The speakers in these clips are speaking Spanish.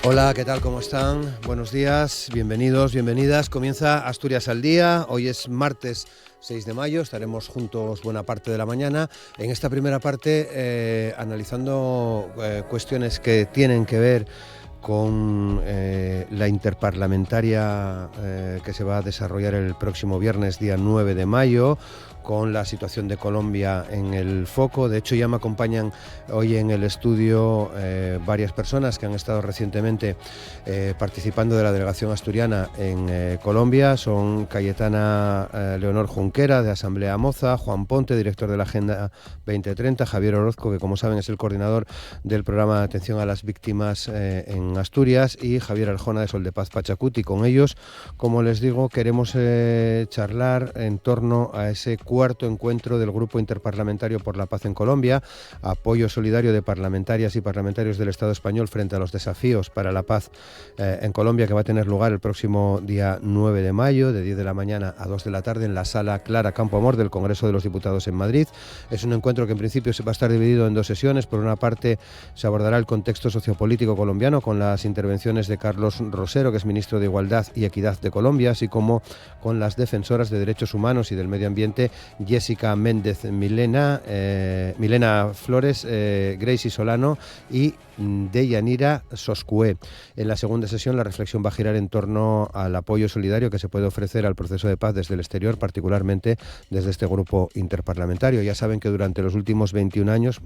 Hola, ¿qué tal? ¿Cómo están? Buenos días, bienvenidos, bienvenidas. Comienza Asturias al Día. Hoy es martes 6 de mayo, estaremos juntos buena parte de la mañana. En esta primera parte analizando cuestiones que tienen que ver con la interparlamentaria que se va a desarrollar el próximo viernes, día 9 de mayo, con la situación de Colombia en el foco. De hecho, ya me acompañan hoy en el estudio varias personas que han estado recientemente participando de la delegación asturiana en Colombia. Son Cayetana Leonor Junquera, de Asamblea Moza, Juan Ponte, director de la Agenda 2030, Javier Orozco, que como saben es el coordinador del programa de atención a las víctimas en Asturias, y Javier Aljona, de Sol de Paz Pachacuti. Con ellos, como les digo, queremos charlar en torno a ese cuarto encuentro del Grupo Interparlamentario por la Paz en Colombia, apoyo solidario de parlamentarias y parlamentarios del Estado español frente a los desafíos para la paz en Colombia, que va a tener lugar el próximo día 9 de mayo, de 10 de la mañana a 2 de la tarde, en la Sala Clara Campoamor del Congreso de los Diputados en Madrid. Es un encuentro que en principio se va a estar dividido en dos sesiones. Por una parte, se abordará el contexto sociopolítico colombiano con las intervenciones de Carlos Rosero, que es ministro de Igualdad y Equidad de Colombia, así como con las defensoras de derechos humanos y del medio ambiente, Jessica Méndez Milena, Milena Flores, Gracie Solano y Deyanira Soscué. En la segunda sesión, la reflexión va a girar en torno al apoyo solidario que se puede ofrecer al proceso de paz desde el exterior, particularmente desde este grupo interparlamentario. Ya saben que durante los últimos 21 años,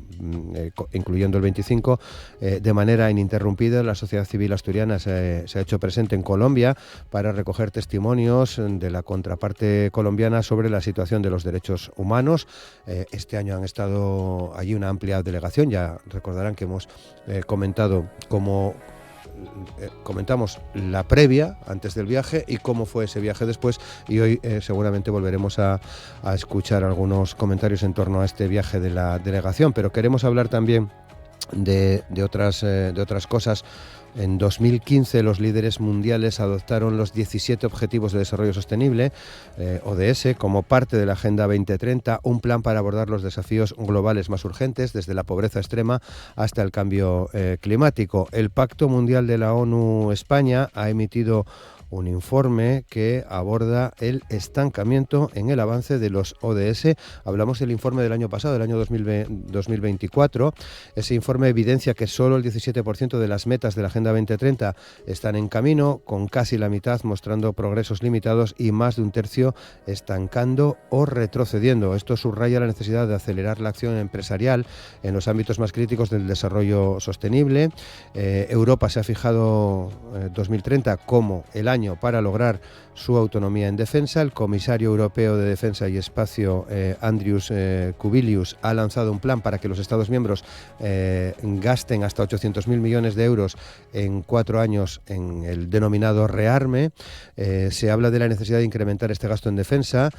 incluyendo el 25, de manera ininterrumpida, la sociedad civil asturiana se ha hecho presente en Colombia para recoger testimonios de la contraparte colombiana sobre la situación de los derechos humanos. Este año han estado allí una amplia delegación. Ya recordarán que hemos comentado cómo comentamos la previa antes del viaje y cómo fue ese viaje después, y hoy seguramente volveremos a escuchar algunos comentarios en torno a este viaje de la delegación, pero queremos hablar también de otras cosas. En 2015 los líderes mundiales adoptaron los 17 Objetivos de Desarrollo Sostenible, ODS, como parte de la Agenda 2030, un plan para abordar los desafíos globales más urgentes, desde la pobreza extrema hasta el cambio climático. El Pacto Mundial de la ONU España ha emitido un informe que aborda el estancamiento en el avance de los ODS. Hablamos del informe del año pasado, del año 2024. Ese informe evidencia que solo el 17% de las metas de la Agenda 2030 están en camino, con casi la mitad mostrando progresos limitados y más de un tercio estancando o retrocediendo. Esto subraya la necesidad de acelerar la acción empresarial en los ámbitos más críticos del desarrollo sostenible. Europa se ha fijado 2030 como el año para lograr su autonomía en defensa. El comisario europeo de Defensa y Espacio, Andrius Kubilius, ha lanzado un plan para que los Estados miembros gasten hasta 800.000 millones de euros en 4 años en el denominado rearme. Se habla de la necesidad de incrementar este gasto en defensa.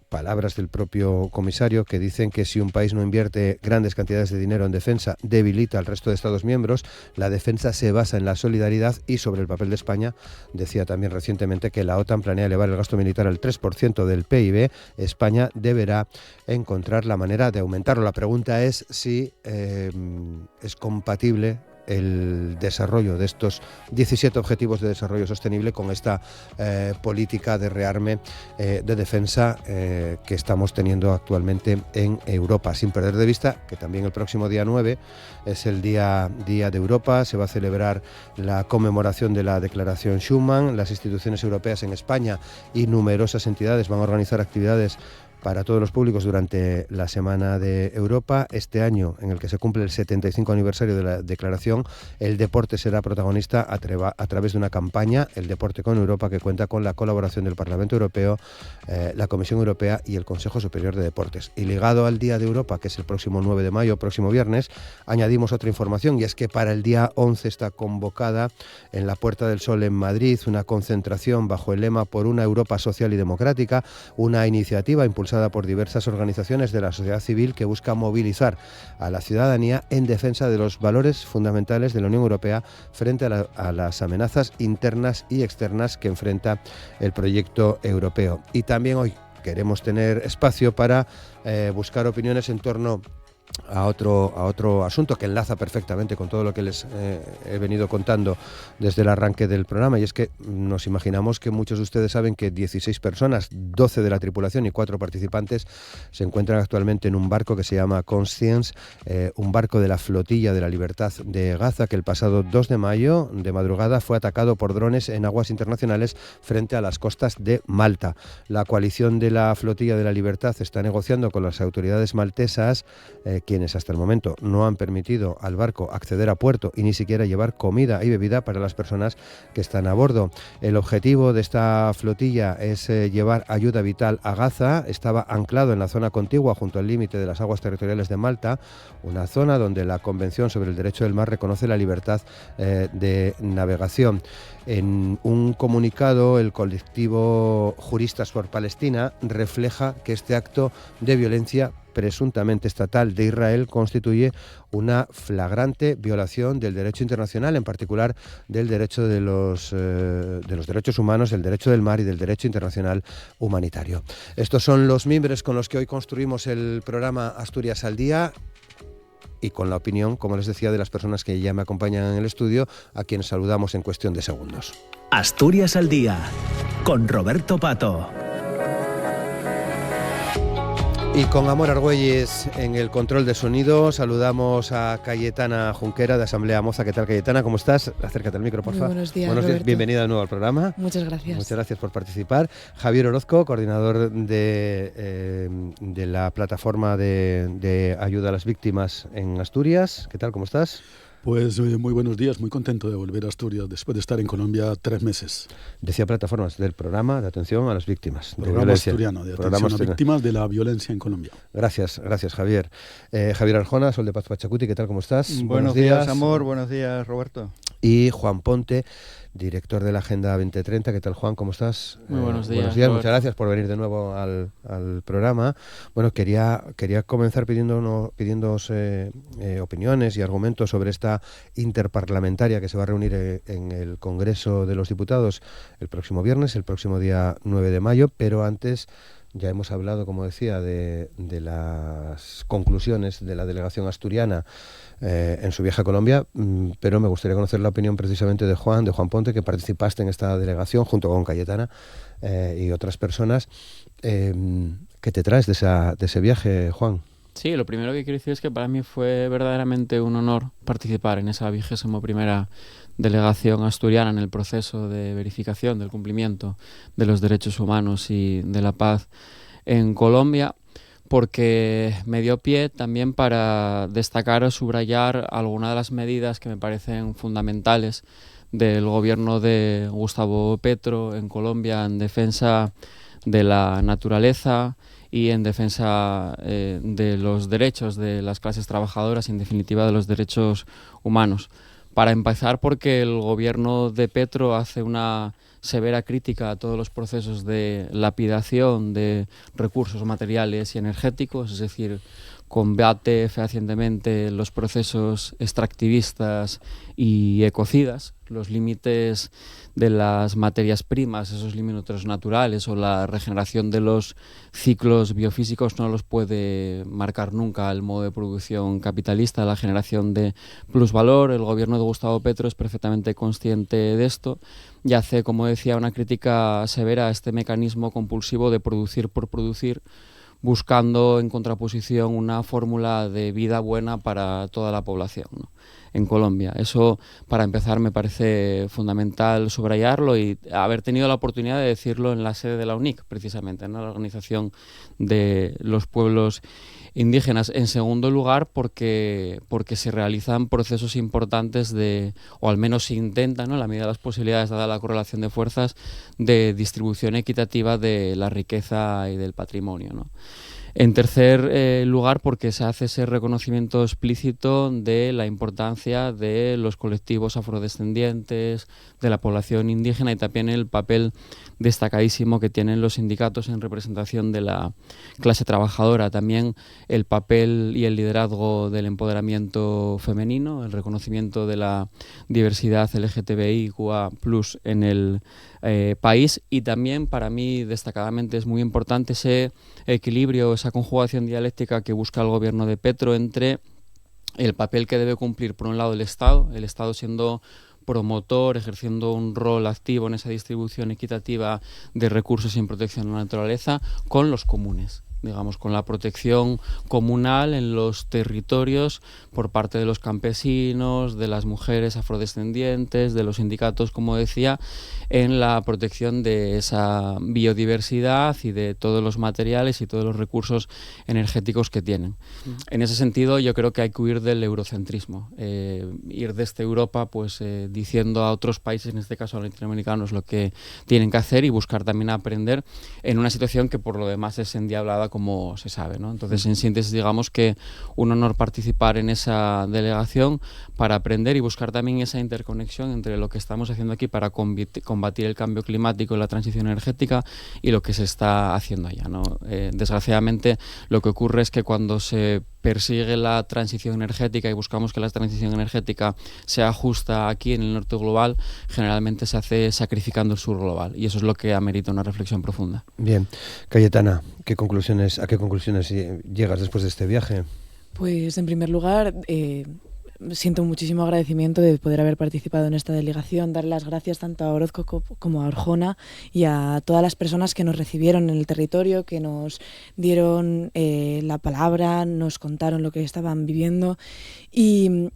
Palabras del propio comisario, que dicen que si un país no invierte grandes cantidades de dinero en defensa, debilita al resto de Estados miembros. La defensa se basa en la solidaridad, y sobre el papel de España decía también recientemente que la OTAN planea elevar el gasto militar al 3% del PIB. España deberá encontrar la manera de aumentarlo. La pregunta es si es compatible el desarrollo de estos 17 Objetivos de Desarrollo Sostenible con esta política de rearme de defensa que estamos teniendo actualmente en Europa, sin perder de vista que también el próximo día 9 es el Día de Europa. Se va a celebrar la conmemoración de la Declaración Schuman. Las instituciones europeas en España y numerosas entidades van a organizar actividades para todos los públicos durante la Semana de Europa. Este año, en el que se cumple el 75 aniversario de la declaración, el deporte será protagonista a través de una campaña, El Deporte con Europa, que cuenta con la colaboración del Parlamento Europeo, la Comisión Europea y el Consejo Superior de Deportes. Y ligado al Día de Europa, que es el próximo 9 de mayo, próximo viernes, añadimos otra información, y es que para el día 11 está convocada en la Puerta del Sol en Madrid una concentración bajo el lema Por una Europa social y democrática, una iniciativa impulsada por diversas organizaciones de la sociedad civil que busca movilizar a la ciudadanía en defensa de los valores fundamentales de la Unión Europea frente a las amenazas internas y externas que enfrenta el proyecto europeo. Y también hoy queremos tener espacio para buscar opiniones en torno a otro asunto que enlaza perfectamente con todo lo que les he venido contando desde el arranque del programa, y es que nos imaginamos que muchos de ustedes saben que 16 personas, 12 de la tripulación y 4 participantes se encuentran actualmente en un barco que se llama Conscience, un barco de la Flotilla de la Libertad de Gaza, que el pasado 2 de mayo de madrugada fue atacado por drones en aguas internacionales frente a las costas de Malta. La coalición de la Flotilla de la Libertad está negociando con las autoridades maltesas, quienes hasta el momento no han permitido al barco acceder a puerto y ni siquiera llevar comida y bebida para las personas que están a bordo. El objetivo de esta flotilla es llevar ayuda vital a Gaza. Estaba anclado en la zona contigua junto al límite de las aguas territoriales de Malta, una zona donde la Convención sobre el Derecho del Mar reconoce la libertad de navegación. En un comunicado, el colectivo Juristas por Palestina refleja que este acto de violencia presuntamente estatal de Israel constituye una flagrante violación del derecho internacional, en particular del derecho de los derechos humanos, el derecho del mar y del derecho internacional humanitario. Estos son los mimbres con los que hoy construimos el programa Asturias al Día, y con la opinión, como les decía, de las personas que ya me acompañan en el estudio, a quienes saludamos en cuestión de segundos. Asturias al Día, con Roberto Pato. Y con Amor Argüelles en el control de sonido, saludamos a Cayetana Junquera de Asamblea Moza. ¿Qué tal, Cayetana? ¿Cómo estás? Acércate al micro, por favor. Buenos días, Roberto. Bienvenida de nuevo al programa. Muchas gracias. Muchas gracias por participar. Javier Orozco, coordinador de la plataforma de ayuda a las víctimas en Asturias. ¿Qué tal? ¿Cómo estás? Pues muy buenos días, muy contento de volver a Asturias después de estar en Colombia 3 meses. Decía plataformas del programa de atención a las víctimas. Programa asturiano de atención a víctimas de la violencia en Colombia. Gracias Javier. Javier Arjona, Sol de Paz Pachacuti, ¿qué tal? ¿Cómo estás? Buenos días, Amor. Buenos días, Roberto. Y Juan Ponte, director de la Agenda 2030. ¿Qué tal, Juan? ¿Cómo estás? Muy buenos días. Buenos días, muchas gracias por venir de nuevo al programa. Bueno, quería comenzar pidiéndoos opiniones y argumentos sobre esta interparlamentaria que se va a reunir en el Congreso de los Diputados el próximo viernes, el próximo día 9 de mayo, pero antes ya hemos hablado, como decía, de las conclusiones de la delegación asturiana en su viaje a Colombia, pero me gustaría conocer la opinión precisamente de Juan Ponte, que participaste en esta delegación junto con Cayetana y otras personas. ¿Qué te traes de ese viaje, Juan? Sí, lo primero que quiero decir es que para mí fue verdaderamente un honor participar en esa 21ª delegación asturiana en el proceso de verificación del cumplimiento de los derechos humanos y de la paz en Colombia, porque me dio pie también para destacar o subrayar algunas de las medidas que me parecen fundamentales del gobierno de Gustavo Petro en Colombia en defensa de la naturaleza y en defensa de los derechos de las clases trabajadoras y en definitiva de los derechos humanos. Para empezar, porque el gobierno de Petro hace una severa crítica a todos los procesos de lapidación de recursos materiales y energéticos, es decir, combate fehacientemente los procesos extractivistas y ecocidas, los límites de las materias primas, esos límites naturales o la regeneración de los ciclos biofísicos no los puede marcar nunca el modo de producción capitalista, la generación de plusvalor. El gobierno de Gustavo Petro es perfectamente consciente de esto y hace, como decía, una crítica severa a este mecanismo compulsivo de producir por producir, buscando en contraposición una fórmula de vida buena para toda la población, ¿no?, en Colombia. Eso, para empezar, me parece fundamental subrayarlo y haber tenido la oportunidad de decirlo en la sede de la UNIC, precisamente, ¿no?, la Organización de los Pueblos Indígenas. En segundo lugar, porque se realizan procesos importantes o al menos se intenta, ¿no?, en la medida de las posibilidades, dada la correlación de fuerzas, de distribución equitativa de la riqueza y del patrimonio, ¿no? En tercer lugar, porque se hace ese reconocimiento explícito de la importancia de los colectivos afrodescendientes, de la población indígena y también el papel destacadísimo que tienen los sindicatos en representación de la clase trabajadora. También el papel y el liderazgo del empoderamiento femenino, el reconocimiento de la diversidad LGTBIQA+ en el país. Y también para mí destacadamente es muy importante ese equilibrio, esa conjugación dialéctica que busca el gobierno de Petro entre el papel que debe cumplir por un lado el Estado siendo promotor, ejerciendo un rol activo en esa distribución equitativa de recursos sin protección a la naturaleza, con los comunes, digamos, con la protección comunal en los territorios por parte de los campesinos, de las mujeres afrodescendientes, de los sindicatos, como decía, en la protección de esa biodiversidad y de todos los materiales y todos los recursos energéticos que tienen. En ese sentido, yo creo que hay que huir del eurocentrismo, ir desde Europa pues diciendo a otros países, en este caso a los latinoamericanos, lo que tienen que hacer y buscar también aprender en una situación que por lo demás es endiablada, como se sabe, ¿no? Entonces, en síntesis, digamos que un honor participar en esa delegación para aprender y buscar también esa interconexión entre lo que estamos haciendo aquí para combatir el cambio climático y la transición energética y lo que se está haciendo allá, ¿no? Desgraciadamente, lo que ocurre es que cuando se persigue la transición energética y buscamos que la transición energética sea justa aquí en el norte global, generalmente se hace sacrificando el sur global, y eso es lo que amerita una reflexión profunda. Bien. Cayetana, ¿a qué conclusiones llegas después de este viaje? Pues en primer lugar, siento muchísimo agradecimiento de poder haber participado en esta delegación, dar las gracias tanto a Orozco como a Arjona y a todas las personas que nos recibieron en el territorio, que nos dieron la palabra, nos contaron lo que estaban viviendo. Y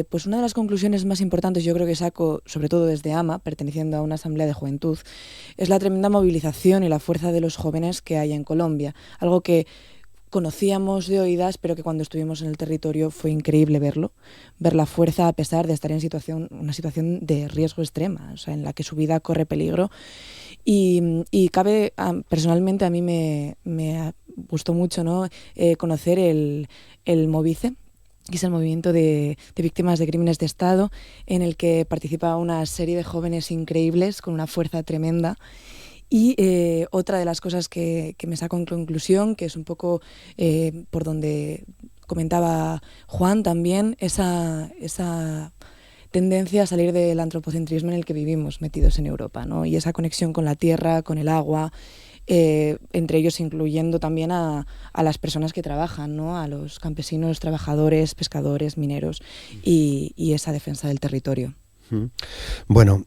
pues una de las conclusiones más importantes, yo creo que saco, sobre todo desde AMA, perteneciendo a una asamblea de juventud, es la tremenda movilización y la fuerza de los jóvenes que hay en Colombia, algo que conocíamos de oídas, pero que cuando estuvimos en el territorio fue increíble ver la fuerza a pesar de estar en una situación de riesgo extrema, o sea, en la que su vida corre peligro. Y cabe, personalmente a mí me gustó mucho, ¿no? Conocer el Movice, que es el movimiento de víctimas de crímenes de Estado, en el que participa una serie de jóvenes increíbles con una fuerza tremenda. Y otra de las cosas que me saco en conclusión, que es un poco por donde comentaba Juan también, esa tendencia a salir del antropocentrismo en el que vivimos metidos en Europa, ¿no? Y esa conexión con la tierra, con el agua, entre ellos incluyendo también a las personas que trabajan, ¿no? A los campesinos, trabajadores, pescadores, mineros y esa defensa del territorio. Bueno,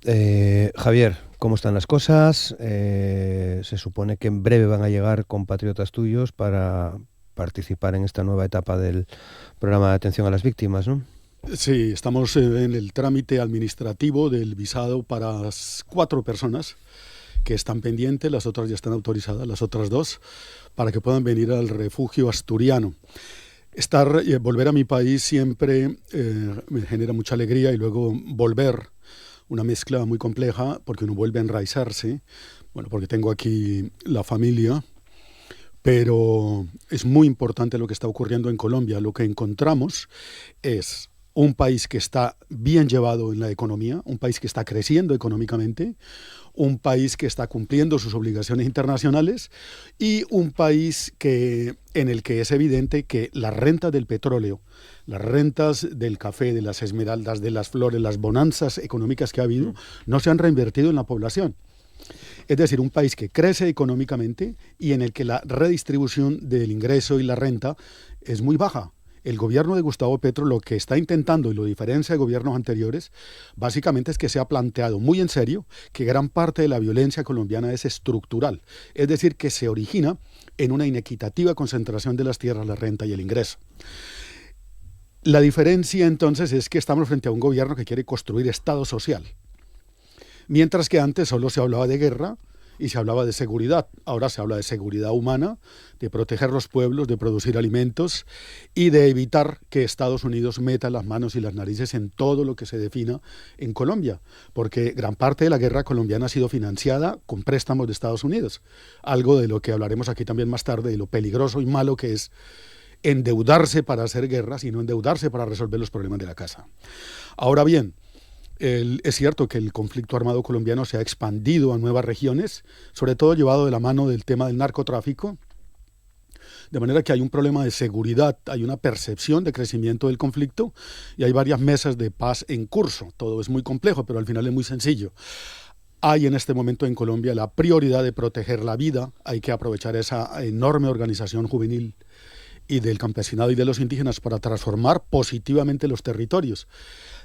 Javier, ¿cómo están las cosas? Se supone que en breve van a llegar compatriotas tuyos para participar en esta nueva etapa del programa de atención a las víctimas, ¿no? Sí, estamos en el trámite administrativo del visado para 4 personas que están pendientes, las otras ya están autorizadas, las otras 2, para que puedan venir al refugio asturiano. Volver a mi país siempre me genera mucha alegría, y luego volver, una mezcla muy compleja, porque uno vuelve a enraizarse, bueno, porque tengo aquí la familia, pero es muy importante lo que está ocurriendo en Colombia. Lo que encontramos es un país que está bien llevado en la economía, un país que está creciendo económicamente, un país que está cumpliendo sus obligaciones internacionales y un país en el que es evidente que las rentas del petróleo, las rentas del café, de las esmeraldas, de las flores, las bonanzas económicas que ha habido, no se han reinvertido en la población. Es decir, un país que crece económicamente y en el que la redistribución del ingreso y la renta es muy baja. El gobierno de Gustavo Petro lo que está intentando, y lo diferencia de gobiernos anteriores, básicamente es que se ha planteado muy en serio que gran parte de la violencia colombiana es estructural, es decir, que se origina en una inequitativa concentración de las tierras, la renta y el ingreso. La diferencia entonces es que estamos frente a un gobierno que quiere construir Estado social, mientras que antes solo se hablaba de guerra y se hablaba de seguridad. Ahora se habla de seguridad humana, de proteger los pueblos, de producir alimentos y de evitar que Estados Unidos meta las manos y las narices en todo lo que se defina en Colombia, porque gran parte de la guerra colombiana ha sido financiada con préstamos de Estados Unidos, algo de lo que hablaremos aquí también más tarde, de lo peligroso y malo que es endeudarse para hacer guerras y no endeudarse para resolver los problemas de la casa. Ahora bien, es cierto que el conflicto armado colombiano se ha expandido a nuevas regiones, sobre todo llevado de la mano del tema del narcotráfico, de manera que hay un problema de seguridad, hay una percepción de crecimiento del conflicto y hay varias mesas de paz en curso. Todo es muy complejo, pero al final es muy sencillo. Hay en este momento en Colombia la prioridad de proteger la vida, hay que aprovechar esa enorme organización juvenil y del campesinado y de los indígenas para transformar positivamente los territorios.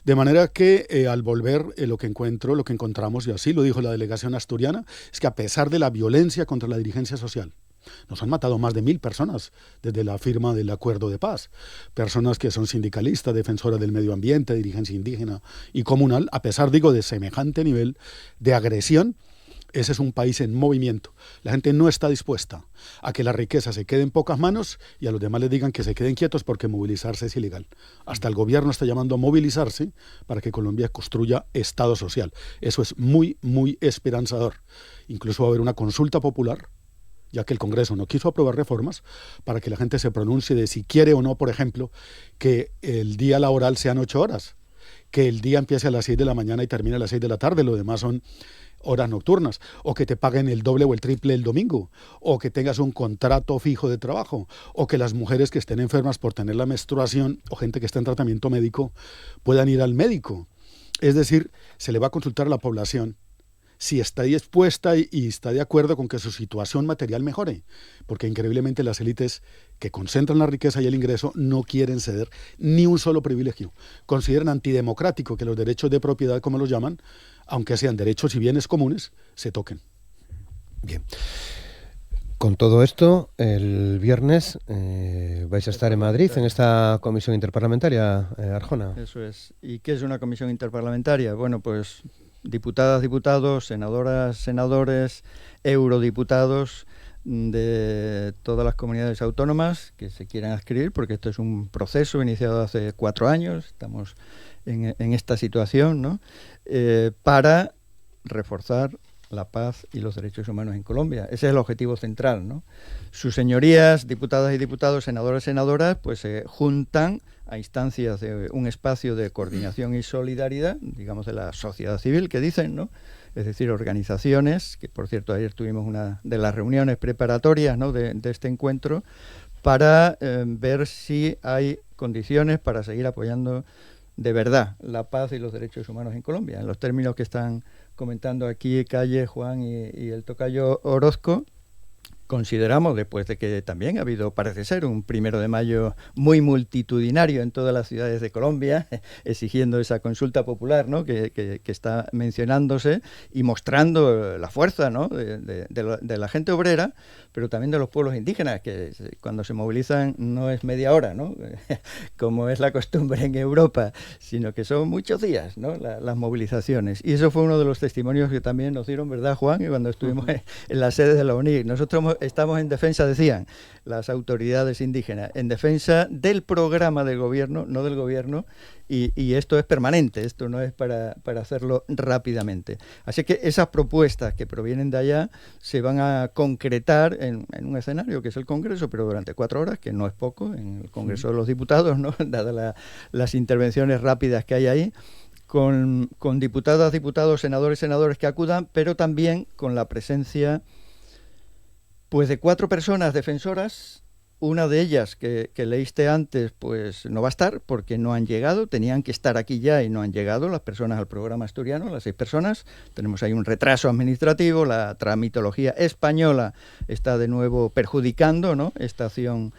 De manera que al volver lo que encontramos, y así lo dijo la delegación asturiana, es que a pesar de la violencia contra la dirigencia social, nos han matado más de 1.000 personas desde la firma del acuerdo de paz. Personas que son sindicalistas, defensoras del medio ambiente, dirigencia indígena y comunal, a pesar, digo, de semejante nivel de agresión. Ese es un país en movimiento. La gente no está dispuesta a que la riqueza se quede en pocas manos y a los demás les digan que se queden quietos porque movilizarse es ilegal. Hasta el gobierno está llamando a movilizarse para que Colombia construya Estado social. Eso es muy, muy esperanzador. Incluso va a haber una consulta popular, ya que el Congreso no quiso aprobar reformas, para que la gente se pronuncie de si quiere o no, por ejemplo, que el día laboral sean 8 horas, que el día empiece a las 6 de la mañana y termine a las 6 de la tarde, lo demás son horas nocturnas, o que te paguen el doble o el triple el domingo, o que tengas un contrato fijo de trabajo, o que las mujeres que estén enfermas por tener la menstruación o gente que está en tratamiento médico puedan ir al médico. Es decir, se le va a consultar a la población si está dispuesta y está de acuerdo con que su situación material mejore, porque increíblemente las élites que concentran la riqueza y el ingreso no quieren ceder ni un solo privilegio. Consideran antidemocrático que los derechos de propiedad, como los llaman, aunque sean derechos y bienes comunes, se toquen. Bien. Con todo esto, el viernes vais a estar en Madrid en esta comisión interparlamentaria, Arjona. Eso es. ¿Y qué es una comisión interparlamentaria? Bueno, pues diputadas, diputados, senadoras, senadores, eurodiputados de todas las comunidades autónomas que se quieran adscribir, porque esto es un proceso iniciado hace 4 años, estamos en esta situación, ¿no? Para reforzar la paz y los derechos humanos en Colombia. Ese es el objetivo central, ¿no? Sus señorías, diputadas y diputados, senadores y senadoras, pues se juntan a instancias de un espacio de coordinación y solidaridad, digamos de la sociedad civil, que dicen, ¿no? Es decir, organizaciones, que por cierto ayer tuvimos una de las reuniones preparatorias, ¿no? de este encuentro, para ver si hay condiciones para seguir apoyando de verdad la paz y los derechos humanos en Colombia, en los términos que están comentando aquí Calle, Juan y el tocayo Orozco. Consideramos, después de que también ha habido, parece ser, un 1 de mayo muy multitudinario en todas las ciudades de Colombia, exigiendo esa consulta popular, ¿no? que está mencionándose y mostrando la fuerza, ¿no? de la gente obrera, pero también de los pueblos indígenas, que cuando se movilizan no es media hora, ¿no? como es la costumbre en Europa, sino que son muchos días, ¿no? las movilizaciones. Y eso fue uno de los testimonios que también nos dieron, ¿verdad, Juan? Y cuando estuvimos en la sede de la UNIC, nosotros estamos en defensa, decían las autoridades indígenas, en defensa del programa del gobierno, no del gobierno, y esto es permanente, esto no es para hacerlo rápidamente. Así que esas propuestas que provienen de allá se van a concretar en un escenario que es el Congreso, pero durante 4 horas, que no es poco, en el Congreso de los Diputados, ¿no? Dadas las intervenciones rápidas que hay ahí, con diputadas, diputados, senadores, senadoras que acudan, pero también con la presencia pues de 4 personas defensoras. Una de ellas que leíste antes, pues no va a estar porque no han llegado, tenían que estar aquí ya y no han llegado las personas al programa asturiano, las 6 personas. Tenemos ahí un retraso administrativo, la tramitología española está de nuevo perjudicando, ¿no? Esta acción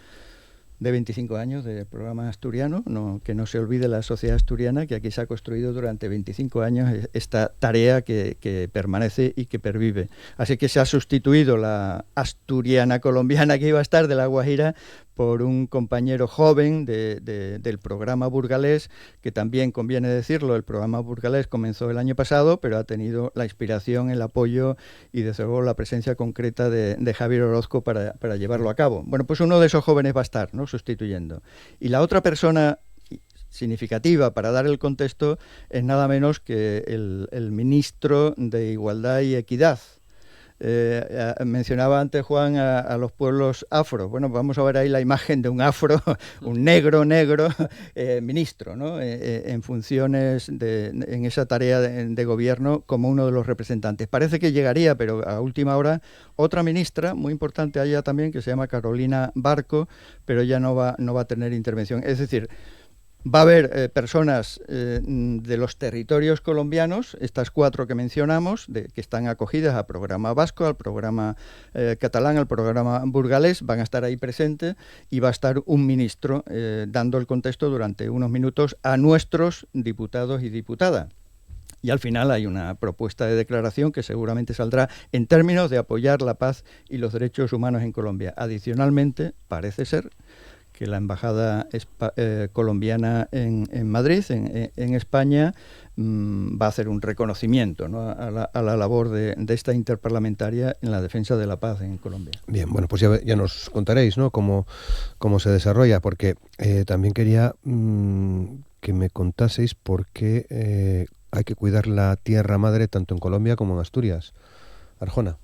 de 25 años del programa asturiano, que no se olvide la sociedad asturiana, que aquí se ha construido durante 25 años esta tarea que permanece y que pervive. Así que se ha sustituido la asturiana colombiana que iba a estar de La Guajira por un compañero joven del programa burgalés, que también conviene decirlo, el programa burgalés comenzó el año pasado, pero ha tenido la inspiración, el apoyo y desde luego la presencia concreta de Javier Orozco para llevarlo a cabo. Bueno, pues uno de esos jóvenes va a estar, ¿no? Sustituyendo. Y la otra persona significativa para dar el contexto es nada menos que el ministro de Igualdad y Equidad. Mencionaba antes Juan a los pueblos afro. Bueno, vamos a ver ahí la imagen de un afro, un negro ministro, ¿no? En funciones en esa tarea de gobierno como uno de los representantes. Parece que llegaría, pero a última hora, otra ministra muy importante allá también, que se llama Carolina Barco, pero ella no va a tener intervención. Es decir, Va a haber personas de los territorios colombianos, estas 4 que mencionamos, que están acogidas al programa vasco, al programa catalán, al programa burgalés, van a estar ahí presentes y va a estar un ministro dando el contexto durante unos minutos a nuestros diputados y diputadas. Y al final hay una propuesta de declaración que seguramente saldrá en términos de apoyar la paz y los derechos humanos en Colombia. Adicionalmente, parece ser que la embajada colombiana en Madrid, en España, va a hacer un reconocimiento, ¿no?, a la labor de esta interparlamentaria en la defensa de la paz en Colombia. Bien, bueno, pues ya nos contaréis, ¿no?, cómo se desarrolla, porque también quería que me contaseis por qué hay que cuidar la tierra madre tanto en Colombia como en Asturias. Arjona.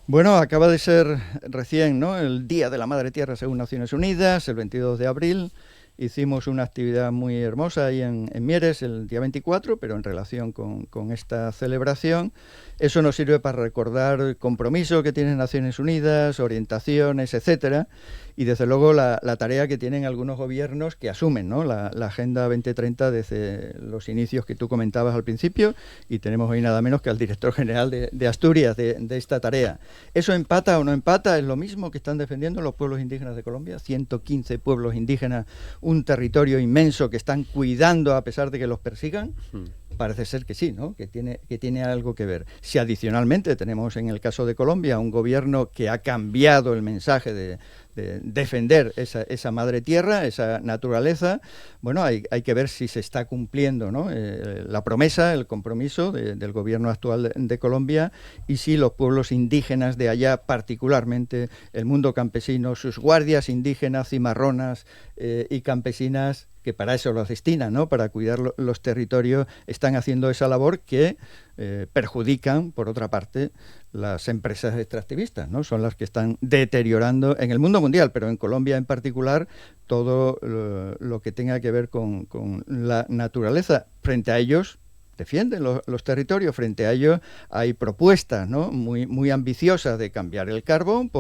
Bueno, acaba de ser recién, ¿no?, el Día de la Madre Tierra según Naciones Unidas, el 22 de abril. Hicimos una actividad muy hermosa ahí en Mieres el día 24, pero en relación con esta celebración. Eso nos sirve para recordar el compromiso que tienen Naciones Unidas, orientaciones, etcétera, y desde luego la tarea que tienen algunos gobiernos que asumen, ¿no?, la Agenda 2030 desde los inicios que tú comentabas al principio, y tenemos hoy nada menos que al director general de Asturias de esta tarea. ¿Eso empata o no empata? Es lo mismo que están defendiendo los pueblos indígenas de Colombia, 115 pueblos indígenas, un territorio inmenso que están cuidando a pesar de que los persigan. Parece ser que sí, ¿no?, que tiene algo que ver. Si adicionalmente tenemos en el caso de Colombia un gobierno que ha cambiado el mensaje de defender esa madre tierra, esa naturaleza, bueno, hay que ver si se está cumpliendo, ¿no?, la promesa, el compromiso del gobierno actual de Colombia, y si los pueblos indígenas de allá, particularmente el mundo campesino, sus guardias indígenas, cimarronas y campesinas, que para eso los destinan, ¿no?, para cuidar los territorios, están haciendo esa labor que perjudican, por otra parte, las empresas extractivistas, ¿no? Son las que están deteriorando en el mundo mundial, pero en Colombia en particular, todo lo que tenga que ver con la naturaleza. Frente a ellos defienden los territorios, frente a ellos hay propuestas, ¿no?, muy ambiciosas de cambiar el carbón,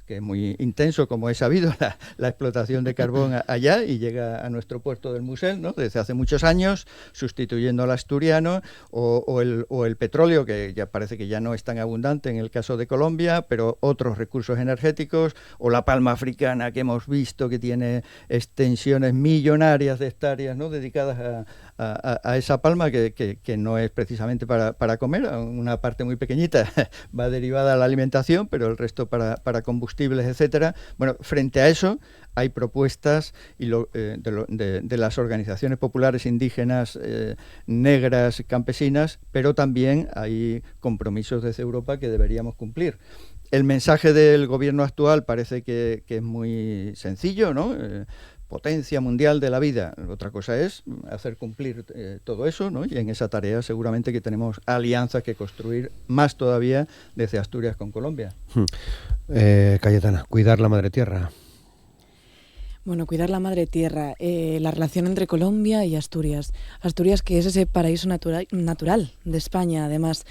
que es muy intenso, como es sabido, la explotación de carbón allá, y llega a nuestro puerto del Musel, ¿no?, desde hace muchos años, sustituyendo al asturiano, o el petróleo, que ya parece que ya no es tan abundante en el caso de Colombia, pero otros recursos energéticos, o la palma africana, que hemos visto que tiene extensiones millonarias de hectáreas, ¿no?, dedicadas a esa palma, que no es precisamente para comer, una parte muy pequeñita va derivada a la alimentación, pero el resto para combustibles, etcétera. Bueno, frente a eso hay propuestas de las organizaciones populares indígenas, negras, campesinas, pero también hay compromisos desde Europa que deberíamos cumplir. El mensaje del gobierno actual parece que es muy sencillo, ¿no?, potencia mundial de la vida. Otra cosa es hacer cumplir todo eso, ¿no?, y en esa tarea seguramente que tenemos alianzas que construir más todavía desde Asturias con Colombia. Cayetana, cuidar la madre tierra. Bueno, cuidar la madre tierra, la relación entre Colombia y Asturias. Asturias, que es ese paraíso natural de España, además.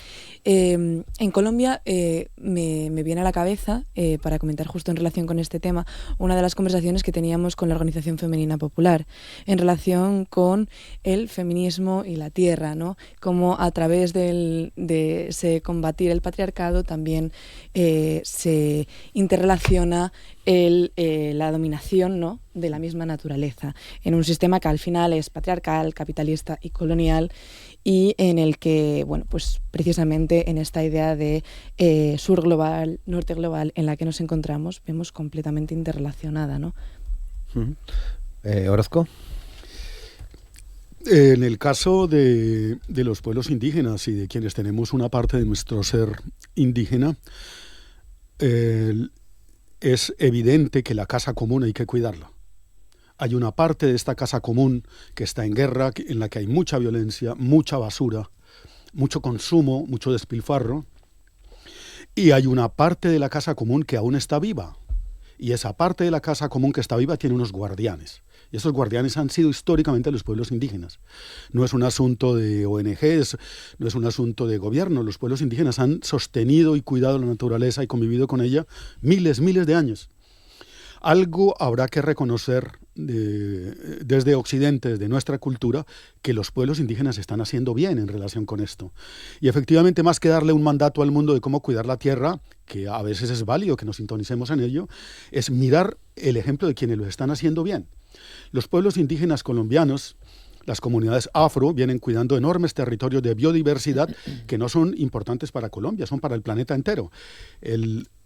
En Colombia me viene a la cabeza, para comentar justo en relación con este tema, una de las conversaciones que teníamos con la Organización Femenina Popular en relación con el feminismo y la tierra, ¿no? Cómo a través de ese combatir el patriarcado también se interrelaciona la dominación, ¿no?, de la misma naturaleza, en un sistema que al final es patriarcal, capitalista y colonial, y en el que, bueno, pues precisamente en esta idea de sur global, norte global, en la que nos encontramos, vemos completamente interrelacionada, ¿no? Orozco. En el caso de los pueblos indígenas y de quienes tenemos una parte de nuestro ser indígena, es evidente que la casa común hay que cuidarla. Hay una parte de esta casa común que está en guerra, en la que hay mucha violencia, mucha basura, mucho consumo, mucho despilfarro, y hay una parte de la casa común que aún está viva. Y esa parte de la casa común que está viva tiene unos guardianes. Y esos guardianes han sido históricamente los pueblos indígenas. No es un asunto de ONGs, no es un asunto de gobierno. Los pueblos indígenas han sostenido y cuidado la naturaleza y convivido con ella miles de años. algo habrá que reconocer desde Occidente, desde nuestra cultura, que los pueblos indígenas están haciendo bien en relación con esto. Y efectivamente, más que darle un mandato al mundo de cómo cuidar la tierra, que a veces es válido que nos sintonicemos en ello, es mirar el ejemplo de quienes lo están haciendo bien. Los pueblos indígenas colombianos, las comunidades afro, vienen cuidando enormes territorios de biodiversidad que no son importantes para Colombia, son para el planeta entero.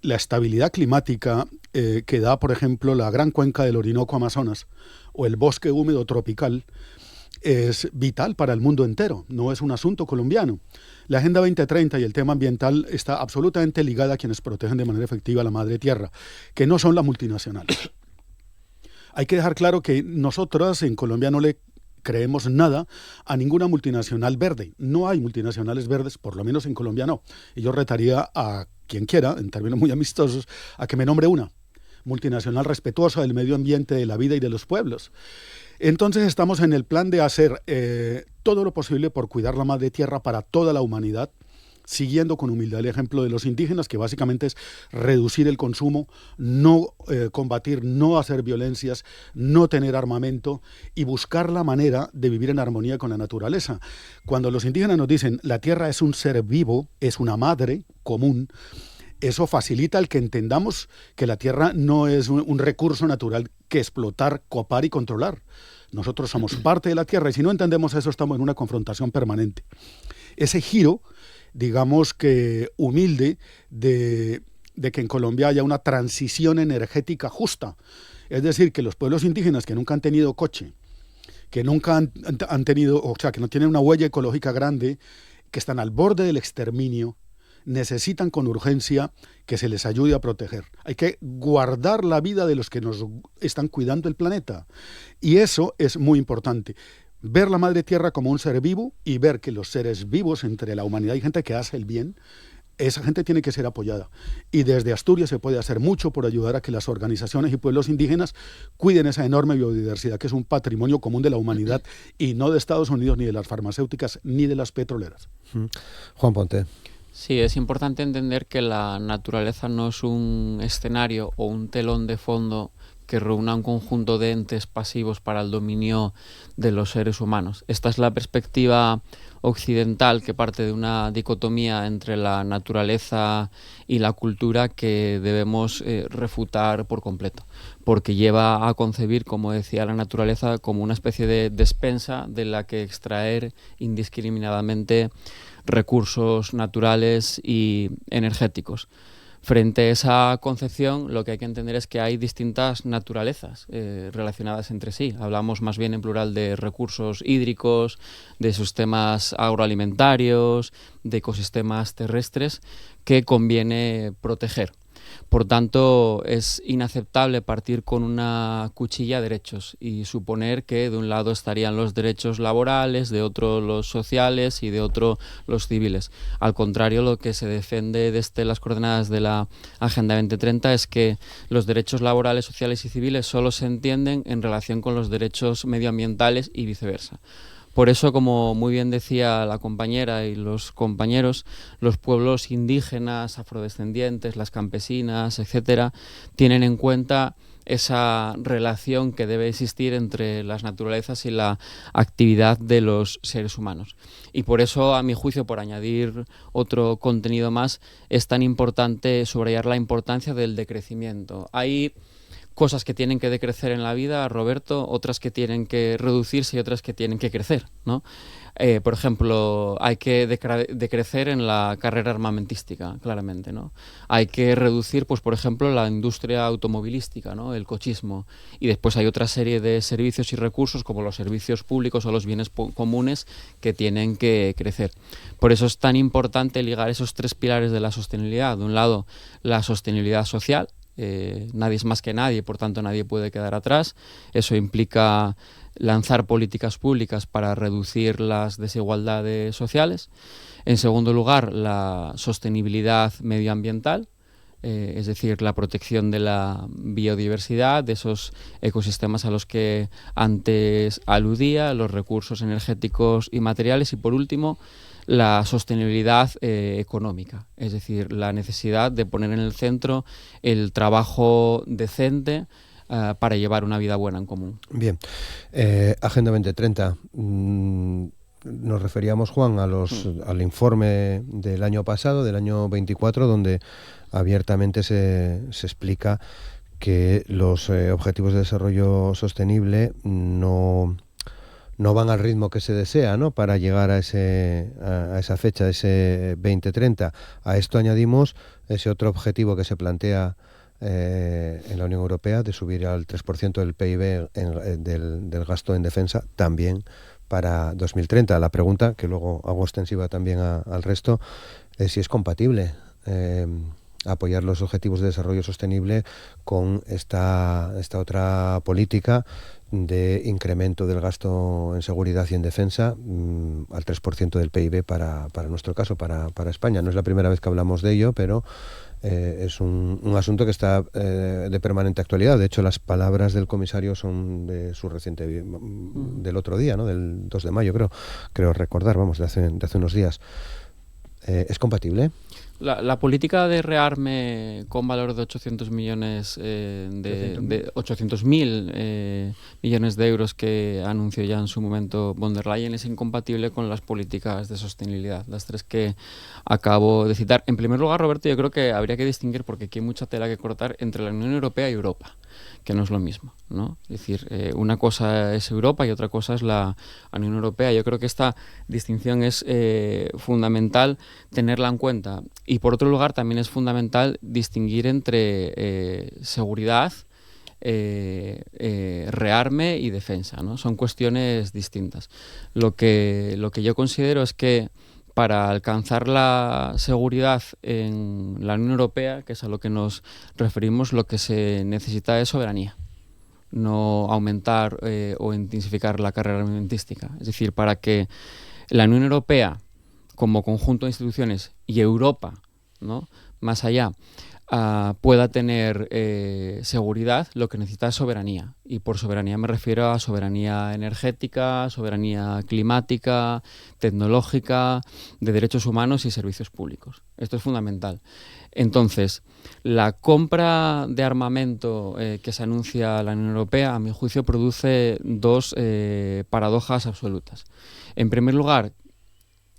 La estabilidad climática que da, por ejemplo, la gran cuenca del Orinoco Amazonas o el bosque húmedo tropical es vital para el mundo entero, no es un asunto colombiano. La Agenda 2030 y el tema ambiental está absolutamente ligada a quienes protegen de manera efectiva la madre tierra, que no son las multinacionales. Hay que dejar claro que nosotros en Colombia no le creemos nada a ninguna multinacional verde. No hay multinacionales verdes, por lo menos en Colombia no. Y yo retaría a quien quiera, en términos muy amistosos, a que me nombre una multinacional respetuosa del medio ambiente, de la vida y de los pueblos. Entonces estamos en el plan de hacer todo lo posible por cuidar la madre tierra para toda la humanidad, siguiendo con humildad el ejemplo de los indígenas, que básicamente es reducir el consumo, no combatir, no hacer violencias, no tener armamento y buscar la manera de vivir en armonía con la naturaleza. Cuando los indígenas nos dicen la tierra es un ser vivo, es una madre común, eso facilita el que entendamos que la tierra no es un recurso natural que explotar, copar y controlar. Nosotros somos parte de la tierra y si no entendemos eso estamos en una confrontación permanente. Ese giro, digamos que humilde, de que en Colombia haya una transición energética justa. Es decir, que los pueblos indígenas que nunca han tenido coche, que nunca han tenido, o sea, que no tienen una huella ecológica grande, que están al borde del exterminio, necesitan con urgencia que se les ayude a proteger. Hay que guardar la vida de los que nos están cuidando el planeta. Y eso es muy importante. Ver la madre tierra como un ser vivo y ver que los seres vivos entre la humanidad y gente que hace el bien, esa gente tiene que ser apoyada. Y desde Asturias se puede hacer mucho por ayudar a que las organizaciones y pueblos indígenas cuiden esa enorme biodiversidad que es un patrimonio común de la humanidad y no de Estados Unidos, ni de las farmacéuticas, ni de las petroleras. Juan Ponte. Sí, es importante entender que la naturaleza no es un escenario o un telón de fondo que reúna un conjunto de entes pasivos para el dominio de los seres humanos. Esta es la perspectiva occidental que parte de una dicotomía entre la naturaleza y la cultura que debemos refutar por completo, porque lleva a concebir, como decía, la naturaleza como una especie de despensa de la que extraer indiscriminadamente recursos naturales y energéticos. Frente a esa concepción, lo que hay que entender es que hay distintas naturalezas relacionadas entre sí. Hablamos más bien en plural de recursos hídricos, de sistemas agroalimentarios, de ecosistemas terrestres que conviene proteger. Por tanto, es inaceptable partir con una cuchilla de derechos y suponer que de un lado estarían los derechos laborales, de otro los sociales y de otro los civiles. Al contrario, lo que se defiende desde las coordenadas de la Agenda 2030 es que los derechos laborales, sociales y civiles solo se entienden en relación con los derechos medioambientales y viceversa. Por eso, como muy bien decía la compañera y los compañeros, los pueblos indígenas, afrodescendientes, las campesinas, etcétera, tienen en cuenta esa relación que debe existir entre las naturalezas y la actividad de los seres humanos. Y por eso, a mi juicio, por añadir otro contenido más, es tan importante subrayar la importancia del decrecimiento. Hay cosas que tienen que decrecer en la vida, Roberto, otras que tienen que reducirse y otras que tienen que crecer, ¿no? Por ejemplo, hay que decrecer en la carrera armamentística, claramente, ¿no? Hay que reducir, pues, por ejemplo, la industria automovilística, ¿no? El cochismo. Y después hay otra serie de servicios y recursos, como los servicios públicos o los bienes comunes, que tienen que crecer. Por eso es tan importante ligar esos tres pilares de la sostenibilidad. De un lado, la sostenibilidad social. Nadie es más que nadie, por tanto nadie puede quedar atrás. Eso implica lanzar políticas públicas para reducir las desigualdades sociales. En segundo lugar, la sostenibilidad medioambiental, es decir, la protección de la biodiversidad, de esos ecosistemas a los que antes aludía, los recursos energéticos y materiales. Y por último, la sostenibilidad económica, es decir, la necesidad de poner en el centro el trabajo decente, para llevar una vida buena en común. Bien, Agenda 2030. Nos referíamos, Juan, al informe del año pasado, del año 24, donde abiertamente se explica que los objetivos de desarrollo sostenible no van al ritmo que se desea, ¿no?, para llegar a esa fecha, ese 2030. A esto añadimos ese otro objetivo que se plantea en la Unión Europea de subir al 3% del PIB del gasto en defensa también para 2030. La pregunta, que luego hago extensiva también al resto, es si es compatible apoyar los objetivos de desarrollo sostenible con esta otra política de incremento del gasto en seguridad y en defensa al 3% del PIB para nuestro caso, para España. No es la primera vez que hablamos de ello, pero es un asunto que está de permanente actualidad. De hecho, las palabras del comisario son de su reciente del otro día, ¿no?, del 2 de mayo, creo recordar, de hace unos días. ¿Es compatible? La política de rearme con valor de 800 millones de 800.000 millones de euros que anunció ya en su momento von der Leyen es incompatible con las políticas de sostenibilidad, las tres que acabo de citar. En primer lugar, Roberto, yo creo que habría que distinguir, porque aquí hay mucha tela que cortar, entre la Unión Europea y Europa, que no es lo mismo, ¿no? Es decir, una cosa es Europa y otra cosa es la Unión Europea. Yo creo que esta distinción es fundamental tenerla en cuenta. Y por otro lugar, también es fundamental distinguir entre seguridad, rearme y defensa, ¿no? Son cuestiones distintas. Lo que yo considero es que para alcanzar la seguridad en la Unión Europea, que es a lo que nos referimos, lo que se necesita es soberanía, no aumentar o intensificar la carrera armamentística. Es decir, para que la Unión Europea, como conjunto de instituciones, y Europa, ¿no?, más allá, pueda tener seguridad, lo que necesita es soberanía. Y por soberanía me refiero a soberanía energética, soberanía climática, tecnológica, de derechos humanos y servicios públicos. Esto es fundamental. Entonces, la compra de armamento que se anuncia la Unión Europea, a mi juicio, produce dos paradojas absolutas. En primer lugar,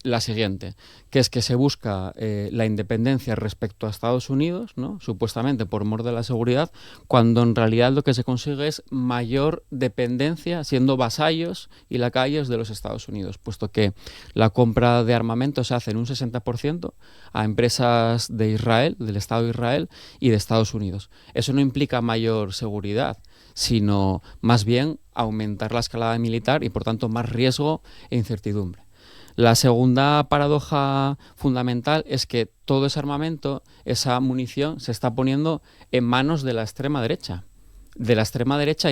la siguiente, que es que se busca la independencia respecto a Estados Unidos, ¿no?, supuestamente por mor de la seguridad, cuando en realidad lo que se consigue es mayor dependencia, siendo vasallos y lacayos de los Estados Unidos, puesto que la compra de armamento se hace en un 60% a empresas de Israel, del Estado de Israel y de Estados Unidos. Eso no implica mayor seguridad, sino más bien aumentar la escalada militar y por tanto más riesgo e incertidumbre. La segunda paradoja fundamental es que todo ese armamento, esa munición, se está poniendo en manos de la extrema derecha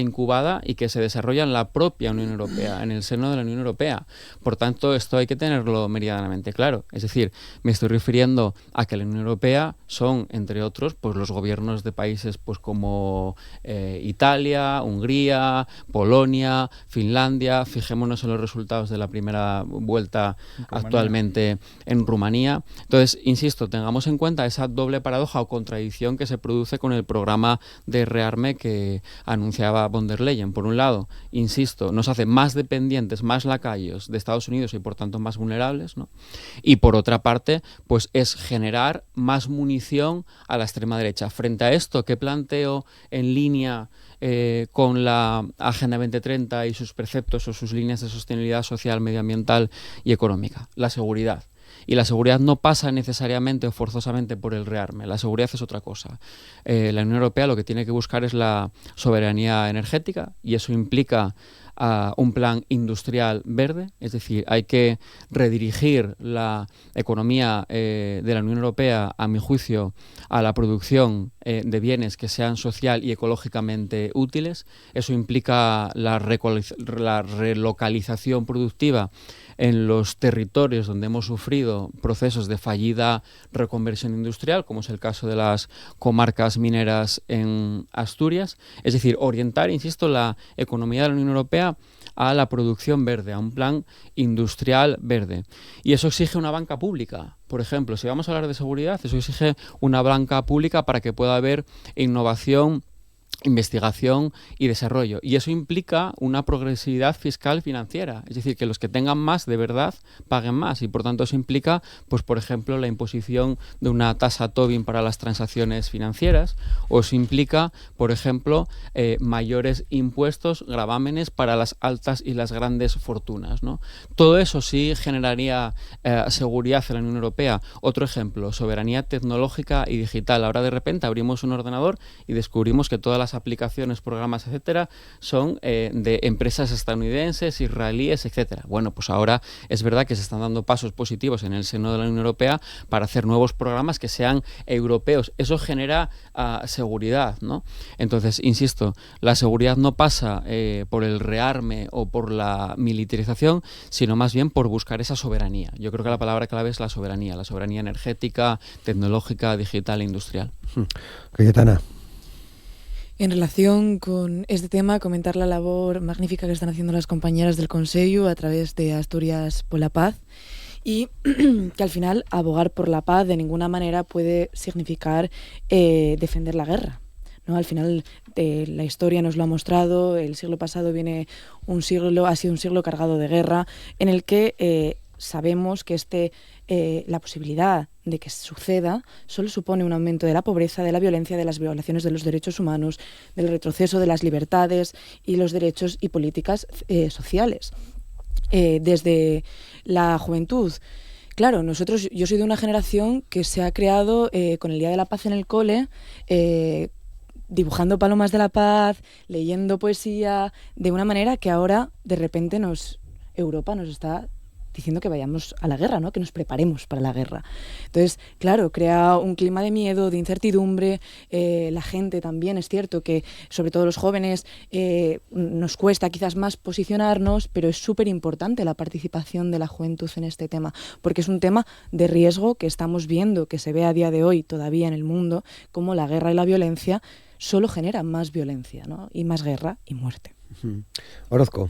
incubada y que se desarrolla en la propia Unión Europea, en el seno de la Unión Europea. Por tanto, esto hay que tenerlo meridianamente claro. Es decir, me estoy refiriendo a que la Unión Europea son, entre otros, pues los gobiernos de países pues como Italia, Hungría, Polonia, Finlandia. Fijémonos en los resultados de la primera vuelta actualmente en Rumanía. Entonces, insisto, tengamos en cuenta esa doble paradoja o contradicción que se produce con el programa de rearme que anunciaba von der Leyen. Por un lado, insisto, nos hace más dependientes, más lacayos de Estados Unidos y por tanto más vulnerables, ¿no? Y por otra parte, pues es generar más munición a la extrema derecha. Frente a esto, ¿qué planteo en línea con la Agenda 2030 y sus preceptos o sus líneas de sostenibilidad social, medioambiental y económica? La seguridad. Y la seguridad no pasa necesariamente o forzosamente por el rearme. La seguridad es otra cosa. La Unión Europea lo que tiene que buscar es la soberanía energética y eso implica un plan industrial verde, es decir, hay que redirigir la economía de la Unión Europea, a mi juicio, a la producción de bienes que sean social y ecológicamente útiles. Eso implica la relocalización productiva en los territorios donde hemos sufrido procesos de fallida reconversión industrial, como es el caso de las comarcas mineras en Asturias. Es decir, orientar, insisto, la economía de la Unión Europea a la producción verde, a un plan industrial verde. Y eso exige una banca pública. Por ejemplo, si vamos a hablar de seguridad, eso exige una banca pública para que pueda haber innovación investigación y desarrollo. Y eso implica una progresividad fiscal financiera. Es decir, que los que tengan más de verdad paguen más. Y por tanto eso implica, pues por ejemplo, la imposición de una tasa Tobin para las transacciones financieras. O eso implica, por ejemplo, mayores impuestos, gravámenes para las altas y las grandes fortunas, ¿no? Todo eso sí generaría seguridad en la Unión Europea. Otro ejemplo, soberanía tecnológica y digital. Ahora de repente abrimos un ordenador y descubrimos que todas las aplicaciones, programas, etcétera, son de empresas estadounidenses, israelíes, etcétera. Bueno, pues ahora es verdad que se están dando pasos positivos en el seno de la Unión Europea para hacer nuevos programas que sean europeos. Eso genera seguridad, ¿no? Entonces, insisto, la seguridad no pasa por el rearme o por la militarización, sino más bien por buscar esa soberanía. Yo creo que la palabra clave es la soberanía energética, tecnológica, digital e industrial. Cayetana. En relación con este tema, comentar la labor magnífica que están haciendo las compañeras del Consello a través de Asturias por la Paz y que al final abogar por la paz de ninguna manera puede significar defender la guerra, ¿no? Al final la historia nos lo ha mostrado, el siglo pasado ha sido un siglo cargado de guerra en el que sabemos que la posibilidad de que suceda solo supone un aumento de la pobreza, de la violencia, de las violaciones de los derechos humanos, del retroceso de las libertades y los derechos y políticas sociales. Desde la juventud, claro, yo soy de una generación que se ha creado con el Día de la Paz en el cole, dibujando palomas de la paz, leyendo poesía, de una manera que ahora de repente Europa nos está diciendo que vayamos a la guerra, ¿no? Que nos preparemos para la guerra. Entonces, claro, crea un clima de miedo, de incertidumbre. La gente también, es cierto que, sobre todo los jóvenes, nos cuesta quizás más posicionarnos, pero es súper importante la participación de la juventud en este tema, porque es un tema de riesgo que estamos viendo, que se ve a día de hoy todavía en el mundo, como la guerra y la violencia solo generan más violencia, ¿no? Y más guerra y muerte. Orozco.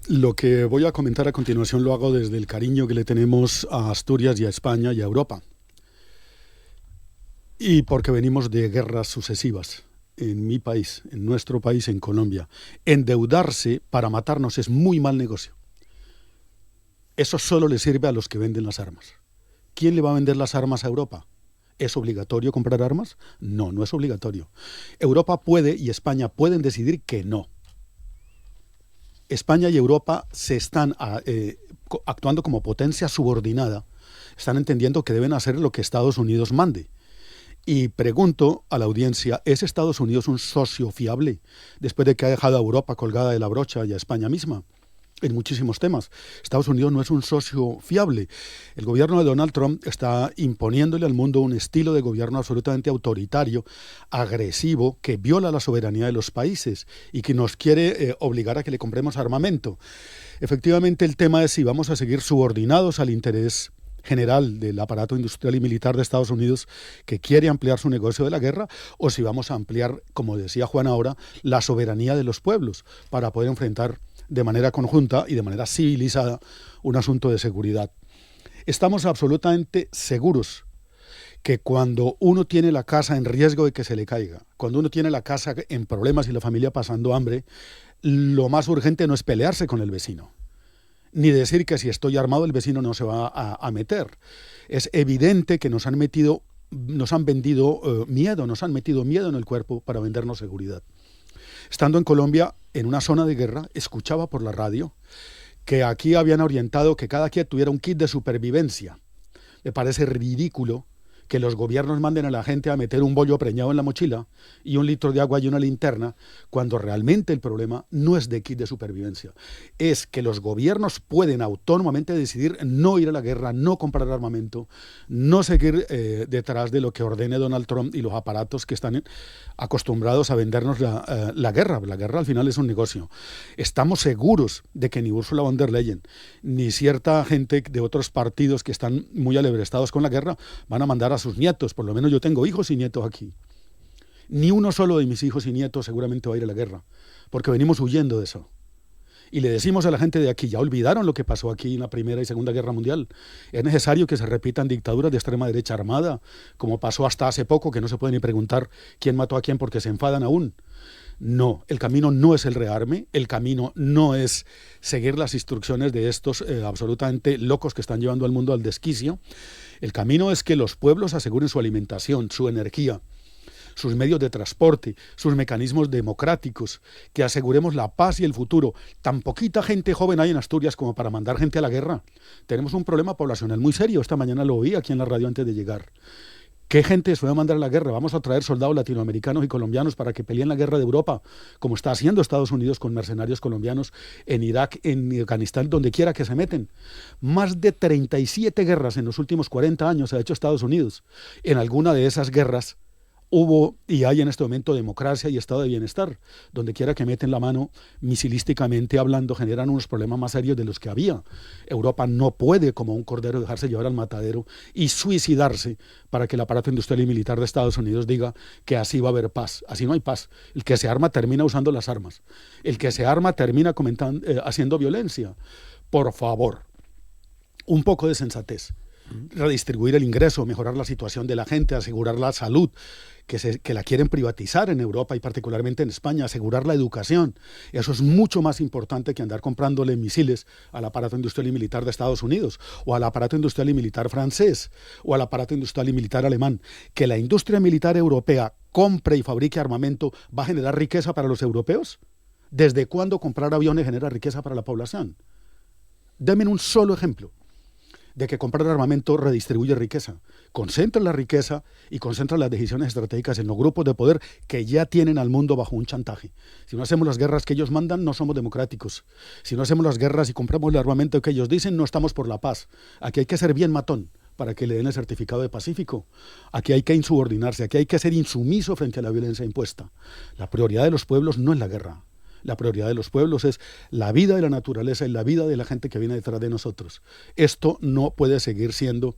Lo que voy a comentar a continuación lo hago desde el cariño que le tenemos a Asturias y a España y a Europa. Y porque venimos de guerras sucesivas en mi país, en nuestro país, en Colombia. Endeudarse para matarnos es muy mal negocio. Eso solo le sirve a los que venden las armas. ¿Quién le va a vender las armas a Europa? ¿Es obligatorio comprar armas? No, no es obligatorio. Europa puede y España pueden decidir que no. España y Europa se están actuando como potencia subordinada, están entendiendo que deben hacer lo que Estados Unidos mande. Y pregunto a la audiencia, ¿es Estados Unidos un socio fiable después de que ha dejado a Europa colgada de la brocha y a España misma? En muchísimos temas. Estados Unidos no es un socio fiable. El gobierno de Donald Trump está imponiéndole al mundo un estilo de gobierno absolutamente autoritario, agresivo, que viola la soberanía de los países y que nos quiere obligar a que le compremos armamento. Efectivamente, el tema es si vamos a seguir subordinados al interés general del aparato industrial y militar de Estados Unidos, que quiere ampliar su negocio de la guerra, o si vamos a ampliar, como decía Juan ahora, la soberanía de los pueblos para poder enfrentar de manera conjunta y de manera civilizada un asunto de seguridad. Estamos absolutamente seguros que cuando uno tiene la casa en riesgo de que se le caiga, cuando uno tiene la casa en problemas y la familia pasando hambre, lo más urgente no es pelearse con el vecino, ni decir que si estoy armado el vecino no se va a meter. Es evidente que nos han vendido miedo, nos han metido miedo en el cuerpo para vendernos seguridad. Estando en Colombia, en una zona de guerra, escuchaba por la radio que aquí habían orientado que cada quien tuviera un kit de supervivencia. Me parece ridículo que los gobiernos manden a la gente a meter un bollo preñado en la mochila y 1 litro de agua y una linterna, cuando realmente el problema no es de kit de supervivencia. Es que los gobiernos pueden autónomamente decidir no ir a la guerra, no comprar armamento, no seguir detrás de lo que ordene Donald Trump y los aparatos que están acostumbrados a vendernos la guerra. La guerra al final es un negocio. Estamos seguros de que ni Ursula von der Leyen ni cierta gente de otros partidos que están muy alebrestados con la guerra van a mandar a sus nietos. Por lo menos yo tengo hijos y nietos aquí. Ni uno solo de mis hijos y nietos seguramente va a ir a la guerra, porque venimos huyendo de eso. Y le decimos a la gente de aquí, ya olvidaron lo que pasó aquí en la Primera y Segunda Guerra Mundial. Es necesario que se repitan dictaduras de extrema derecha armada, como pasó hasta hace poco, que no se puede ni preguntar quién mató a quién porque se enfadan aún. No, el camino no es el rearme, el camino no es seguir las instrucciones de estos absolutamente locos que están llevando al mundo al desquicio. El camino es que los pueblos aseguren su alimentación, su energía, sus medios de transporte, sus mecanismos democráticos, que aseguremos la paz y el futuro. Tan poquita gente joven hay en Asturias como para mandar gente a la guerra. Tenemos un problema poblacional muy serio. Esta mañana lo oí aquí en la radio antes de llegar. ¿Qué gente se va a mandar a la guerra? Vamos a traer soldados latinoamericanos y colombianos para que peleen la guerra de Europa, como está haciendo Estados Unidos con mercenarios colombianos en Irak, en Afganistán, donde quiera que se meten. Más de 37 guerras en los últimos 40 años ha hecho Estados Unidos. En alguna de esas guerras hubo y hay en este momento democracia y estado de bienestar. Donde quiera que meten la mano, misilísticamente hablando, generan unos problemas más serios de los que había. Europa no puede, como un cordero, dejarse llevar al matadero y suicidarse para que el aparato industrial y militar de Estados Unidos diga que así va a haber paz. Así no hay paz. El que se arma termina usando las armas. El que se arma termina haciendo violencia. Por favor, un poco de sensatez. Redistribuir el ingreso, mejorar la situación de la gente, asegurar la salud, que la quieren privatizar en Europa y particularmente en España, asegurar la educación. Eso es mucho más importante que andar comprándole misiles al aparato industrial y militar de Estados Unidos, o al aparato industrial y militar francés, o al aparato industrial y militar alemán. Que la industria militar europea compre y fabrique armamento va a generar riqueza para los europeos. ¿Desde cuándo comprar aviones genera riqueza para la población? Denme un solo ejemplo de que comprar armamento redistribuye riqueza. Concentra la riqueza y concentra las decisiones estratégicas en los grupos de poder que ya tienen al mundo bajo un chantaje. Si no hacemos las guerras que ellos mandan, no somos democráticos. Si no hacemos las guerras y compramos el armamento que ellos dicen, no estamos por la paz. Aquí hay que ser bien matón para que le den el certificado de pacífico. Aquí hay que insubordinarse, aquí hay que ser insumiso frente a la violencia impuesta. La prioridad de los pueblos no es la guerra. La prioridad de los pueblos es la vida de la naturaleza y la vida de la gente que viene detrás de nosotros. Esto no puede seguir siendo,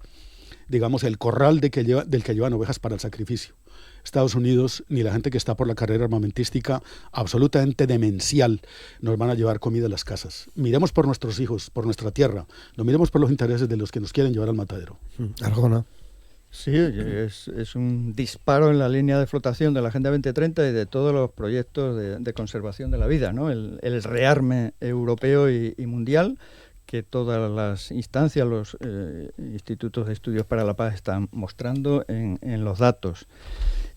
digamos, el corral del que llevan ovejas para el sacrificio. Estados Unidos, ni la gente que está por la carrera armamentística absolutamente demencial, nos van a llevar comida a las casas. Miremos por nuestros hijos, por nuestra tierra, no miremos por los intereses de los que nos quieren llevar al matadero. Arjona. Sí, es un disparo en la línea de flotación de la Agenda 2030 y de todos los proyectos de conservación de la vida, ¿no? El rearme europeo y mundial que todas las instancias, los institutos de estudios para la paz están mostrando en los datos.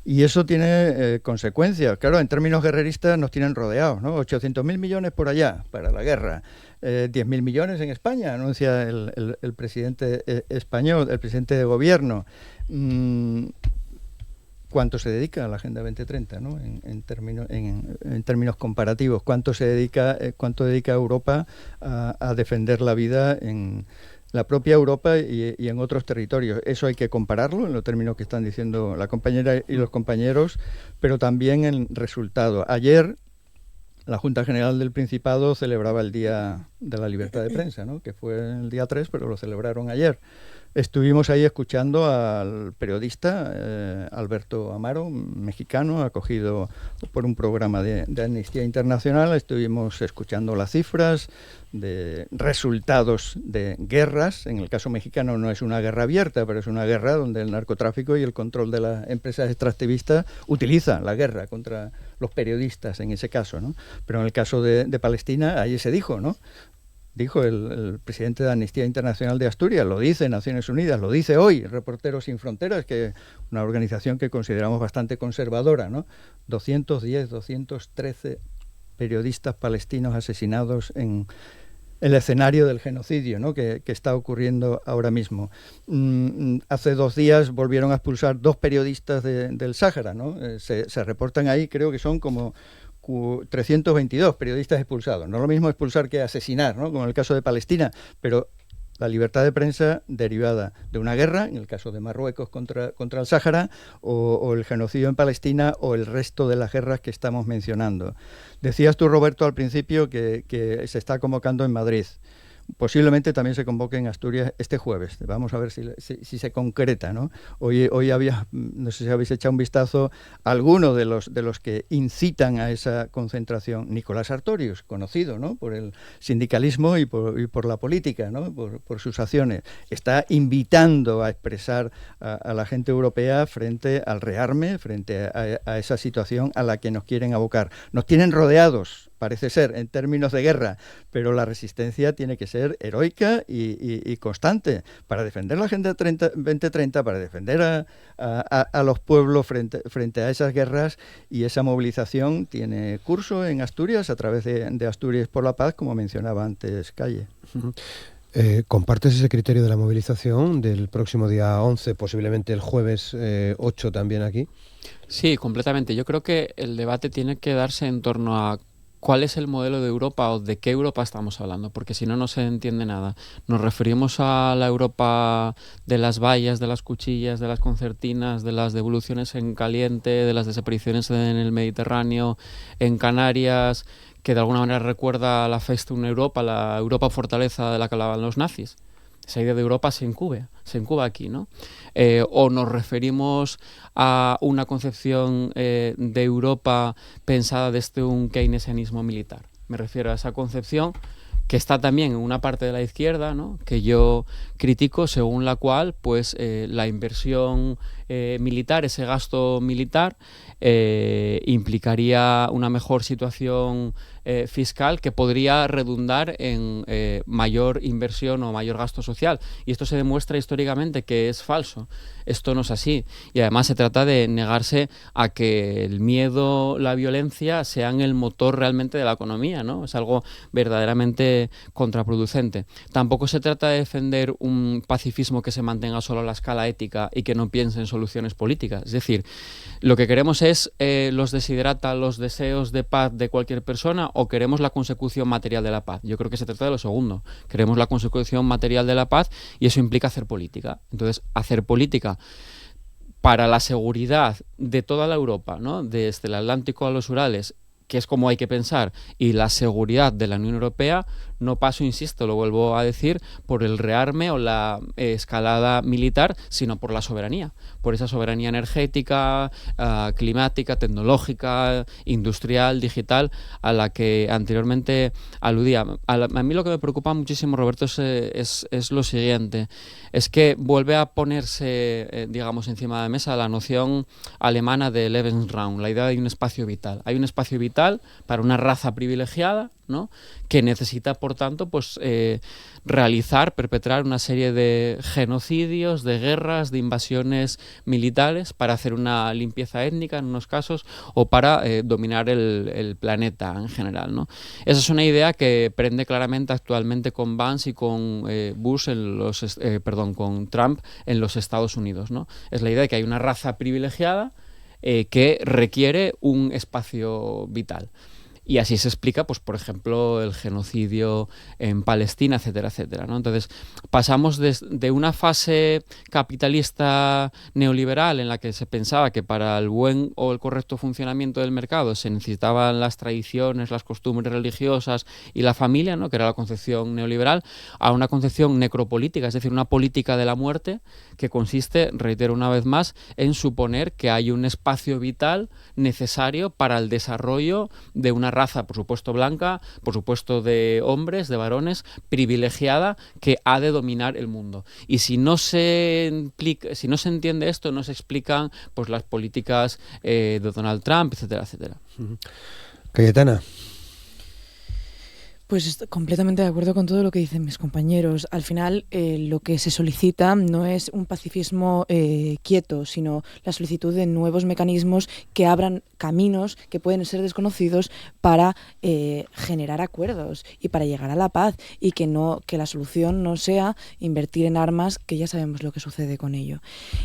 Y eso tiene consecuencias. Claro, en términos guerreristas nos tienen rodeados, ¿no? 800.000 millones por allá para la guerra. 10.000 millones en España, anuncia el presidente español, el presidente de gobierno. ¿Cuánto se dedica a la Agenda 2030, ¿no? en términos comparativos? ¿Cuánto dedica Europa a defender la vida en la propia Europa y en otros territorios? Eso hay que compararlo en los términos que están diciendo la compañera y los compañeros, pero también en resultado. Ayer la Junta General del Principado celebraba el Día de la Libertad de Prensa, ¿no? Que fue el día 3, pero lo celebraron ayer. Estuvimos ahí escuchando al periodista Alberto Amaro, mexicano, acogido por un programa de Amnistía Internacional. Estuvimos escuchando las cifras de resultados de guerras. En el caso mexicano no es una guerra abierta, pero es una guerra donde el narcotráfico y el control de las empresas extractivistas utiliza la guerra contra los periodistas en ese caso, ¿no? Pero en el caso de Palestina, ahí se dijo, ¿no? Dijo el presidente de Amnistía Internacional de Asturias, lo dice Naciones Unidas, lo dice hoy Reporteros Sin Fronteras, que una organización que consideramos bastante conservadora, ¿no? 213 periodistas palestinos asesinados en el escenario del genocidio, ¿no? que está ocurriendo ahora mismo. Hace 2 días volvieron a expulsar 2 periodistas del Sáhara, ¿no? Se reportan ahí, creo que son como 322 periodistas expulsados. No es lo mismo expulsar que asesinar, ¿no? Como en el caso de Palestina, pero la libertad de prensa derivada de una guerra, en el caso de Marruecos contra el Sáhara, o el genocidio en Palestina, o el resto de las guerras que estamos mencionando. Decías tú, Roberto, al principio que se está convocando en Madrid. posiblemente también se convoque en Asturias este jueves. Vamos a ver si se concreta, ¿no? Hoy había, no sé si habéis echado un vistazo a alguno de los que incitan a esa concentración. Nicolás Sartorius, conocido, ¿no?, por el sindicalismo y por la política, ¿no?, por sus acciones. Está invitando a expresar a la gente europea frente al rearme, frente a esa situación a la que nos quieren abocar. Nos tienen rodeados, parece ser, en términos de guerra, pero la resistencia tiene que ser heroica y constante para defender la Agenda 2030, para defender a los pueblos frente a esas guerras, y esa movilización tiene curso en Asturias a través de Asturias por la Paz, como mencionaba antes Calle. ¿Compartes ese criterio de la movilización del próximo día 11, posiblemente el jueves 8 también aquí? Sí, completamente. Yo creo que el debate tiene que darse en torno a cuál es el modelo de Europa o de qué Europa estamos hablando, porque si no, no se entiende nada. Nos referimos a la Europa de las vallas, de las cuchillas, de las concertinas, de las devoluciones en caliente, de las desapariciones en el Mediterráneo, en Canarias, que de alguna manera recuerda a la Festung Europa, la Europa fortaleza de la que hablaban los nazis. Esa idea de Europa se incuba aquí, ¿no? O nos referimos a una concepción de Europa pensada desde un keynesianismo militar. Me refiero a esa concepción que está también en una parte de la izquierda, ¿no?, que yo critico, según la cual pues la inversión militar, ese gasto militar, implicaría una mejor situación fiscal que podría redundar en mayor inversión o mayor gasto social. Y esto se demuestra históricamente que es falso. Esto no es así. Y además se trata de negarse a que el miedo, la violencia sean el motor realmente de la economía, ¿no? Es algo verdaderamente contraproducente. Tampoco se trata de defender un pacifismo que se mantenga solo a la escala ética y que no piense en soluciones políticas. Es decir, lo que queremos es los desiderata, los deseos de paz de cualquier persona, o queremos la consecución material de la paz. Yo creo que se trata de lo segundo. Queremos la consecución material de la paz y eso implica hacer política. Entonces, hacer política para la seguridad de toda la Europa, ¿no?, desde el Atlántico a los Urales, que es como hay que pensar, y la seguridad de la Unión Europea, no paso, insisto, lo vuelvo a decir, por el rearme o la escalada militar, sino por la soberanía, por esa soberanía energética, climática, tecnológica, industrial, digital, a la que anteriormente aludía. A mí lo que me preocupa muchísimo, Roberto, es lo siguiente, es que vuelve a ponerse, digamos, encima de la mesa la noción alemana de Lebensraum, la idea de un espacio vital. Hay un espacio vital para una raza privilegiada, ¿no?, que necesita, por tanto, pues perpetrar una serie de genocidios, de guerras, de invasiones militares para hacer una limpieza étnica en unos casos, o para dominar el planeta en general, ¿no? Esa es una idea que prende claramente actualmente con Vance y con con Trump en los Estados Unidos, ¿no? Es la idea de que hay una raza privilegiada que requiere un espacio vital. Y así se explica, pues, por ejemplo, el genocidio en Palestina, etcétera, etcétera, ¿no? Entonces, pasamos de una fase capitalista neoliberal en la que se pensaba que para el buen o el correcto funcionamiento del mercado se necesitaban las tradiciones, las costumbres religiosas y la familia, ¿no?, que era la concepción neoliberal, a una concepción necropolítica, es decir, una política de la muerte que consiste, reitero una vez más, en suponer que hay un espacio vital necesario para el desarrollo de una raza, por supuesto blanca, por supuesto de hombres, de varones, privilegiada, que ha de dominar el mundo. Y si no se entiende esto, no se explican pues las políticas de Donald Trump, etcétera, etcétera. Cayetana. Pues estoy completamente de acuerdo con todo lo que dicen mis compañeros. Al final, lo que se solicita no es un pacifismo quieto, sino la solicitud de nuevos mecanismos que abran caminos que pueden ser desconocidos para generar acuerdos y para llegar a la paz, y que la solución no sea invertir en armas, que ya sabemos lo que sucede con ello.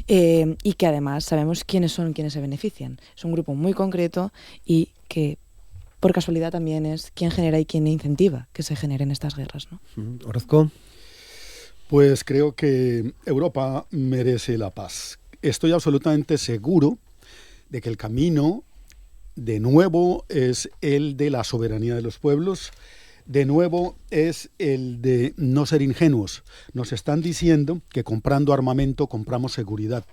Y que además sabemos quiénes son quienes se benefician. Es un grupo muy concreto y que por casualidad también es quien genera y quien incentiva que se generen estas guerras, ¿no? Orozco. Pues creo que Europa merece la paz. Estoy absolutamente seguro de que el camino, de nuevo, es el de la soberanía de los pueblos, de nuevo es el de no ser ingenuos. Nos están diciendo que comprando armamento compramos seguridad.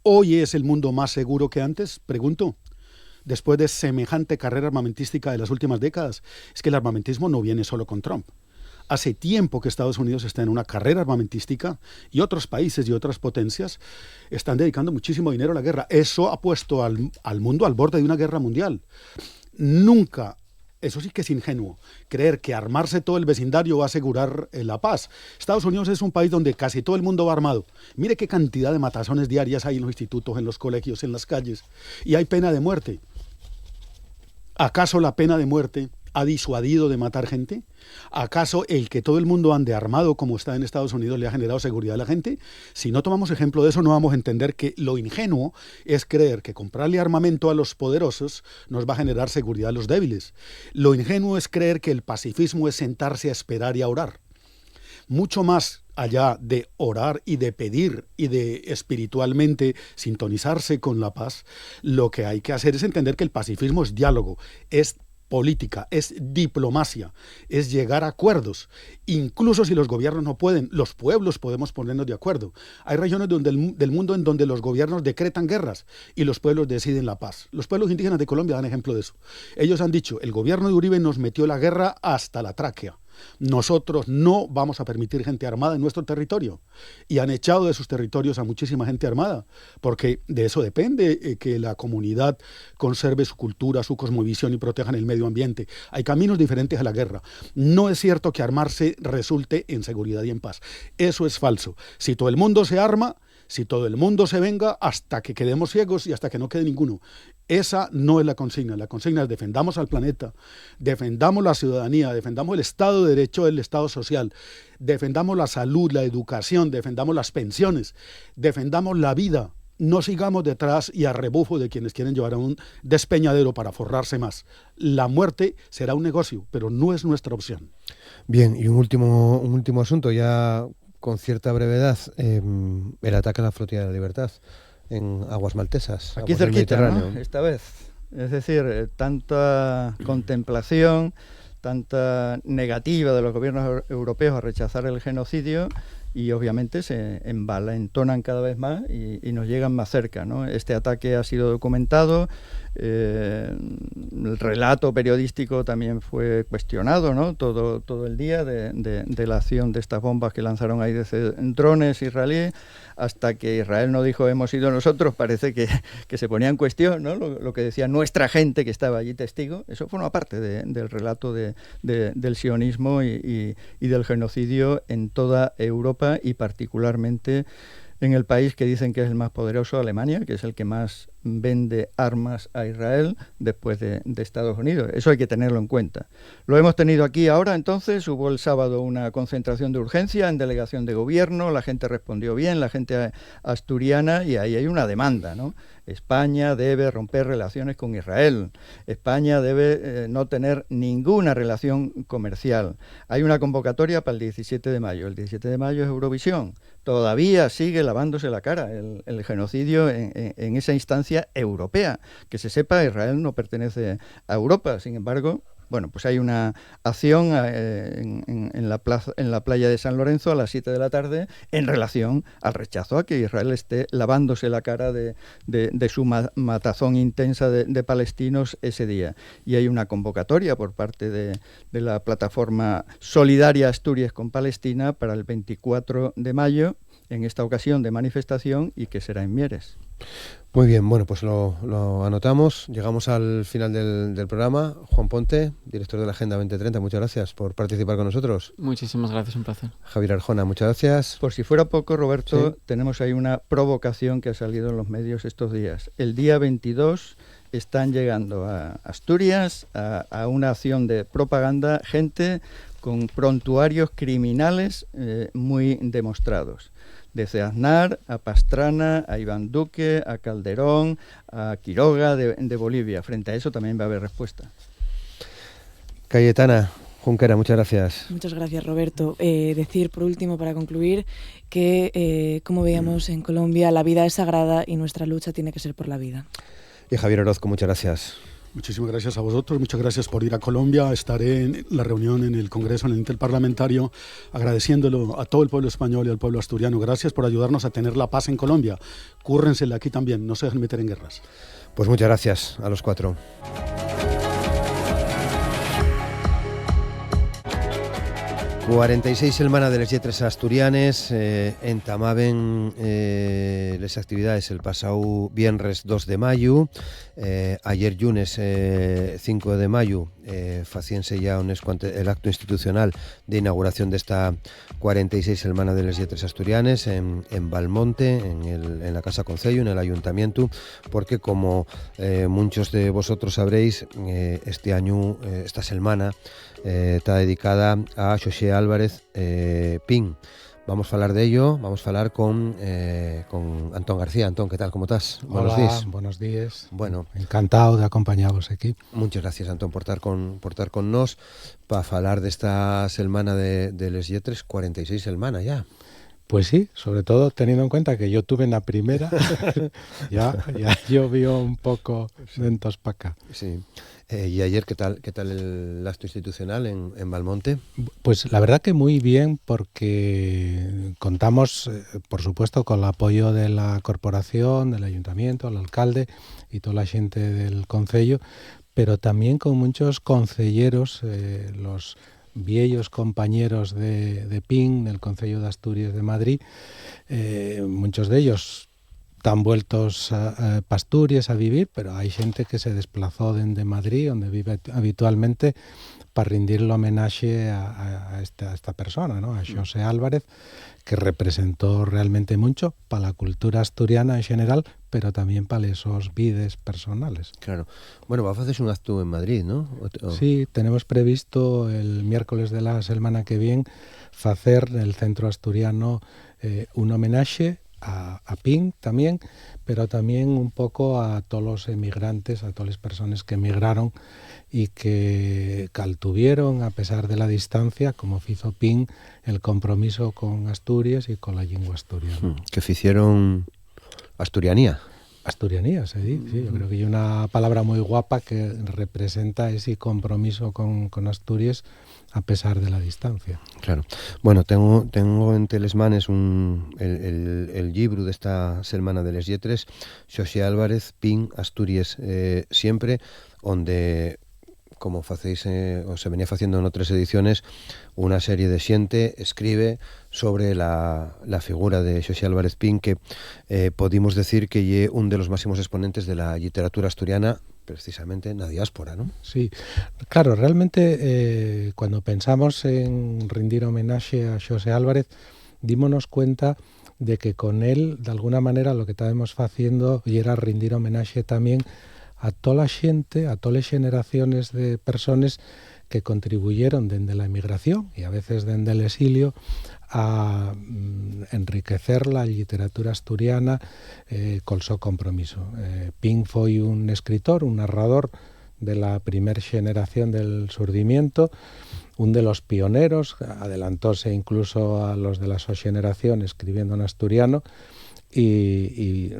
¿Hoy es el mundo más seguro que antes? Pregunto. Después de semejante carrera armamentística de las últimas décadas, es que el armamentismo no viene solo con Trump. Hace tiempo que Estados Unidos está en una carrera armamentística y otros países y otras potencias están dedicando muchísimo dinero a la guerra. Eso ha puesto al mundo al borde de una guerra mundial. Nunca, eso sí que es ingenuo, creer que armarse todo el vecindario va a asegurar la paz. Estados Unidos es un país donde casi todo el mundo va armado. Mire qué cantidad de matazones diarias hay en los institutos, en los colegios, en las calles. Y hay pena de muerte. ¿Acaso la pena de muerte ha disuadido de matar gente? ¿Acaso el que todo el mundo ande armado como está en Estados Unidos le ha generado seguridad a la gente? Si no tomamos ejemplo de eso, no vamos a entender que lo ingenuo es creer que comprarle armamento a los poderosos nos va a generar seguridad a los débiles. Lo ingenuo es creer que el pacifismo es sentarse a esperar y a orar. Mucho más allá de orar y de pedir y de espiritualmente sintonizarse con la paz, lo que hay que hacer es entender que el pacifismo es diálogo, es política, es diplomacia, es llegar a acuerdos. Incluso si los gobiernos no pueden, los pueblos podemos ponernos de acuerdo. Hay regiones del mundo en donde los gobiernos decretan guerras y los pueblos deciden la paz. Los pueblos indígenas de Colombia dan ejemplo de eso. Ellos han dicho, el gobierno de Uribe nos metió la guerra hasta la tráquea. Nosotros no vamos a permitir gente armada en nuestro territorio. Y han echado de sus territorios a muchísima gente armada, porque de eso depende que la comunidad conserve su cultura, su cosmovisión y protejan el medio ambiente. Hay caminos diferentes a la guerra. No es cierto que armarse resulte en seguridad y en paz. Eso es falso. Si todo el mundo se arma, si todo el mundo se venga hasta que quedemos ciegos y hasta que no quede ninguno. Esa no es la consigna. La consigna es defendamos al planeta, defendamos la ciudadanía, defendamos el Estado de Derecho, el Estado social, defendamos la salud, la educación, defendamos las pensiones, defendamos la vida. No sigamos detrás y a rebufo de quienes quieren llevar a un despeñadero para forrarse más. La muerte será un negocio, pero no es nuestra opción. Bien, y un último asunto, ya con cierta brevedad, el ataque a la Flotilla de la Libertad en aguas maltesas. Aquí cerquita, ¿no? Esta vez. Es decir, tanta contemplación, tanta negativa de los gobiernos europeos a rechazar el genocidio y obviamente se envalentonan cada vez más y nos llegan más cerca, ¿no? Este ataque ha sido documentado, el relato periodístico también fue cuestionado, ¿no? Todo el día de la acción de estas bombas que lanzaron ahí desde drones israelíes, hasta que Israel no dijo hemos sido nosotros, parece que se ponía en cuestión, ¿no? Lo que decía nuestra gente que estaba allí testigo. Eso forma parte del relato del sionismo y del genocidio en toda Europa y particularmente en el país que dicen que es el más poderoso, Alemania, que es el que más vende armas a Israel después de Estados Unidos. Eso hay que tenerlo en cuenta. Lo hemos tenido aquí ahora, entonces, hubo el sábado una concentración de urgencia en delegación de gobierno, la gente respondió bien, la gente asturiana, y ahí hay una demanda, ¿no? España debe romper relaciones con Israel. España debe no tener ninguna relación comercial. Hay una convocatoria para el 17 de mayo. El 17 de mayo es Eurovisión. Todavía sigue lavándose la cara el genocidio en esa instancia europea. Que se sepa, Israel no pertenece a Europa. Sin embargo, bueno, pues hay una acción en la playa de San Lorenzo a las 7 de la tarde en relación al rechazo a que Israel esté lavándose la cara de su matazón intensa de palestinos ese día. Y hay una convocatoria por parte de la plataforma Solidaria Asturias con Palestina para el 24 de mayo, en esta ocasión de manifestación, y que será en Mieres. Muy bien, bueno, pues lo anotamos. Llegamos al final del programa. Juan Ponte, director de la Agenda 2030, muchas gracias por participar con nosotros. Muchísimas gracias, un placer. Javier Arjona, muchas gracias. Por si fuera poco, Roberto, sí, tenemos ahí una provocación que ha salido en los medios estos días. El día 22 están llegando a Asturias a una acción de propaganda gente con prontuarios criminales muy demostrados. Desde Aznar a Pastrana, a Iván Duque, a Calderón, a Quiroga de Bolivia. Frente a eso también va a haber respuesta. Cayetana Junquera, muchas gracias. Muchas gracias, Roberto. Decir, por último, para concluir, que, como veíamos en Colombia, la vida es sagrada y nuestra lucha tiene que ser por la vida. Y Javier Orozco, muchas gracias. Muchísimas gracias a vosotros, muchas gracias por ir a Colombia. Estaré en la reunión en el Congreso, en el Interparlamentario, agradeciéndolo a todo el pueblo español y al pueblo asturiano. Gracias por ayudarnos a tener la paz en Colombia. Cúrrensela aquí también, no se dejen meter en guerras. Pues muchas gracias a los cuatro. 46 setmana de les lletres asturianes entamaven les actividades el pasado viernes 2 de mayo, ayer lunes 5 de mayo faciense ya el acto institucional de inauguración de esta 46 setmana de les lletres asturianes en Valmonte, en la Casa Concello, en el Ayuntamiento, porque como muchos de vosotros sabréis, este año, esta semana está dedicada a Xosé Álvarez Pin. Vamos a hablar de ello, vamos a hablar con Antón García. Antón, ¿qué tal? ¿Cómo estás? Buenos días. Buenos días. Bueno, encantado de acompañaros aquí. Muchas gracias, Antón, por estar con nos para hablar de esta semana de les lletres, 46 semanas ya. Pues sí, sobre todo teniendo en cuenta que yo tuve en la primera, ya llovió un poco lentos para acá. Sí. ¿Y ayer qué tal el acto institucional en Valmonte? Pues la verdad que muy bien, porque contamos, por supuesto, con el apoyo de la corporación, del ayuntamiento, el alcalde y toda la gente del concello, pero también con muchos concelleros, los viejos compañeros de PIN, del Concello de Asturias de Madrid, muchos de ellos están vueltos a Asturias a vivir, pero hay gente que se desplazó desde Madrid, donde vive habitualmente, para rendirle homenaje a esta persona, ¿no? A Xosé Álvarez, que representó realmente mucho para la cultura asturiana en general, pero también para esos vides personales. Claro. Bueno, va a hacer un acto en Madrid, ¿no? Sí, tenemos previsto el miércoles de la semana que viene hacer en el Centro Asturiano un homenaje a PIN también, pero también un poco a todos los emigrantes, a todas las personas que emigraron y que tuvieron, a pesar de la distancia, como hizo PIN, el compromiso con Asturias y con la lengua asturiana. Que hicieron asturianía. Asturianía, se dice, sí. Yo creo que hay una palabra muy guapa que representa ese compromiso con Asturias a pesar de la distancia. Claro. Bueno, tengo entre les manes el libro de esta semana de les lletres, Xosé Álvarez Pin, Asturias siempre, donde, como facéis, o se venía haciendo en otras ediciones, una serie de xente escribe sobre la figura de Xosé Álvarez Pin, que podemos decir que es un de los máximos exponentes de la literatura asturiana, precisamente en la diáspora, ¿no? Sí, claro, realmente cuando pensamos en rendir homenaje a Xosé Álvarez, dímonos cuenta de que con él, de alguna manera, lo que estábamos haciendo era rendir homenaje también a toda la gente, a todas las generaciones de personas que contribuyeron desde la emigración y a veces desde el exilio a enriquecer la literatura asturiana con su compromiso. Pin fue un escritor, un narrador de la primera generación del Surdimiento, un de los pioneros, adelantóse incluso a los de la su generación escribiendo en asturiano, y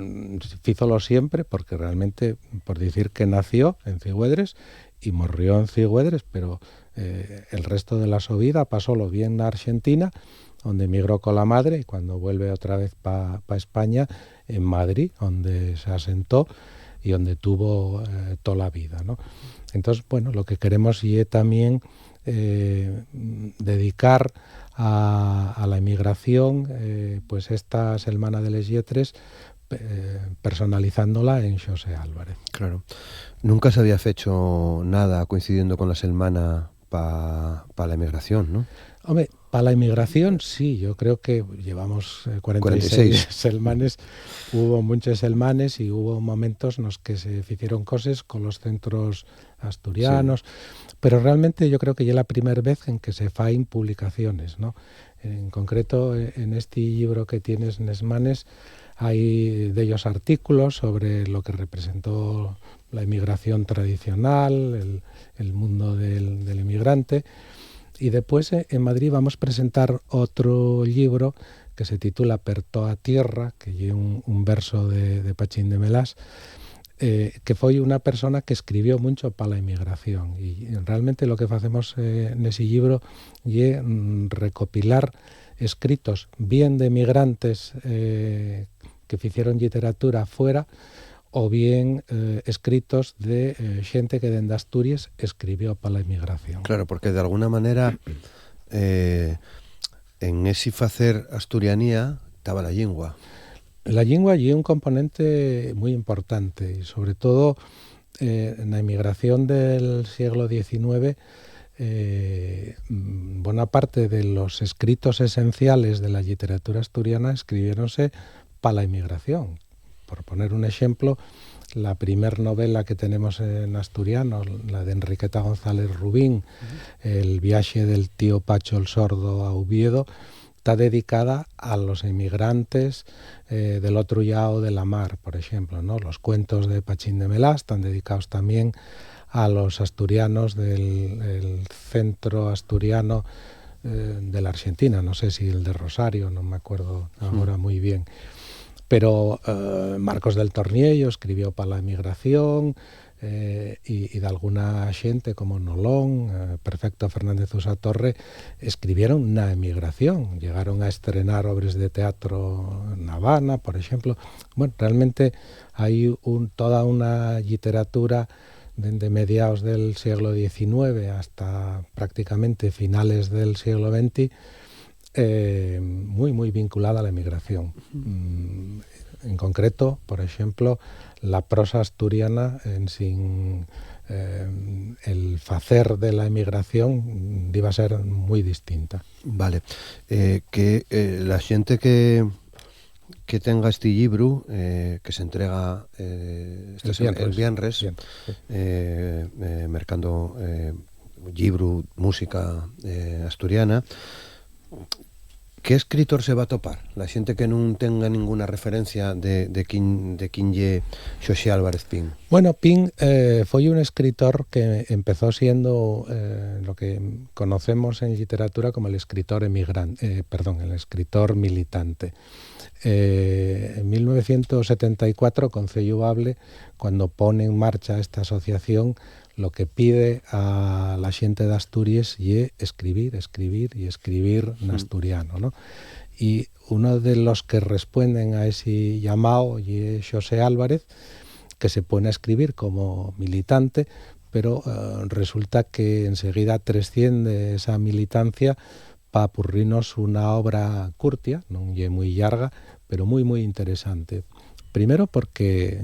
hízolo siempre, porque realmente, por decir que nació en Cigüedres y murió en Cigüedres, pero el resto de su vida pasólo bien en Argentina, donde emigró con la madre, y cuando vuelve otra vez para España, en Madrid, donde se asentó y donde tuvo toda la vida, ¿no? Entonces, bueno, lo que queremos es también dedicar a la emigración pues esta semana de les lletres, personalizándola en Xosé Álvarez. Claro. Nunca se había hecho nada coincidiendo con la semana para la emigración, ¿no? Hombre, para la inmigración sí, yo creo que llevamos 46 semanas, hubo muchos semanas y hubo momentos en los que se hicieron cosas con los centros asturianos, sí. Pero realmente yo creo que ya es la primera vez en que se faen publicaciones, ¿no? En concreto, en este libro que tienes en Esmanes, hay de ellos artículos sobre lo que representó la inmigración tradicional, el mundo del inmigrante. Y después en Madrid vamos a presentar otro libro que se titula Per toda tierra, que lleva un verso de Pachín de Melás, que foi unha persona que escribió mucho para la inmigración, y realmente lo que facemos nese libro é recopilar escritos bien de migrantes que fixeron literatura afuera, o bien escritos de xente que dende Asturias escribió para la inmigración. Claro, porque de alguna manera en ese facer asturianía estaba la lingua. La lingua é un componente moi importante, y sobre todo na inmigración del siglo XIX, buena parte de los escritos esenciales de la literatura asturiana escribiéronse para la inmigración. Por poner un ejemplo, la primer novela que tenemos en asturiano, la de Enriqueta González Rubín, El viaje del tío Pacho el Sordo a Oviedo, está dedicada a los inmigrantes del otro lado de la mar, por ejemplo, ¿no? Los cuentos de Pachín de Melás están dedicados también a los asturianos del centro asturiano de la Argentina, no sé si el de Rosario, no me acuerdo ahora muy bien. Pero Marcos del Torniello escribió para la emigración, y de alguna xente como Nolón, Perfecto Fernández Usatorre, escribieron na emigración, llegaron a estrenar obras de teatro en Habana, por ejemplo. Bueno, realmente hay toda una literatura desde mediados del siglo XIX hasta prácticamente finales del siglo XX, muy vinculada a la emigración. En concreto, por ejemplo, la prosa asturiana sin el facer de la emigración iba a ser muy distinta. Vale, que la xente que tenga este libro, que se entrega el viernes, mercando libro, música asturiana, ¿qué escritor se va a topar? La xente que non tenga ninguna referencia de quién lle Xosé Álvarez Pin. Bueno, Pin foi un escritor que empezó siendo lo que conocemos en literatura como el escritor emigrante, el escritor militante. En 1974, Concello Bable, cuando pone en marcha esta asociación, lo que pide a la xente de Asturias es escribir en asturiano, ¿no? Y uno de los que responden a ese llamado es Xosé Álvarez, que se pone a escribir como militante, pero resulta que enseguida trasciende esa militancia para purrirnos una obra curtia, non é moi larga, pero moi interesante. Primero porque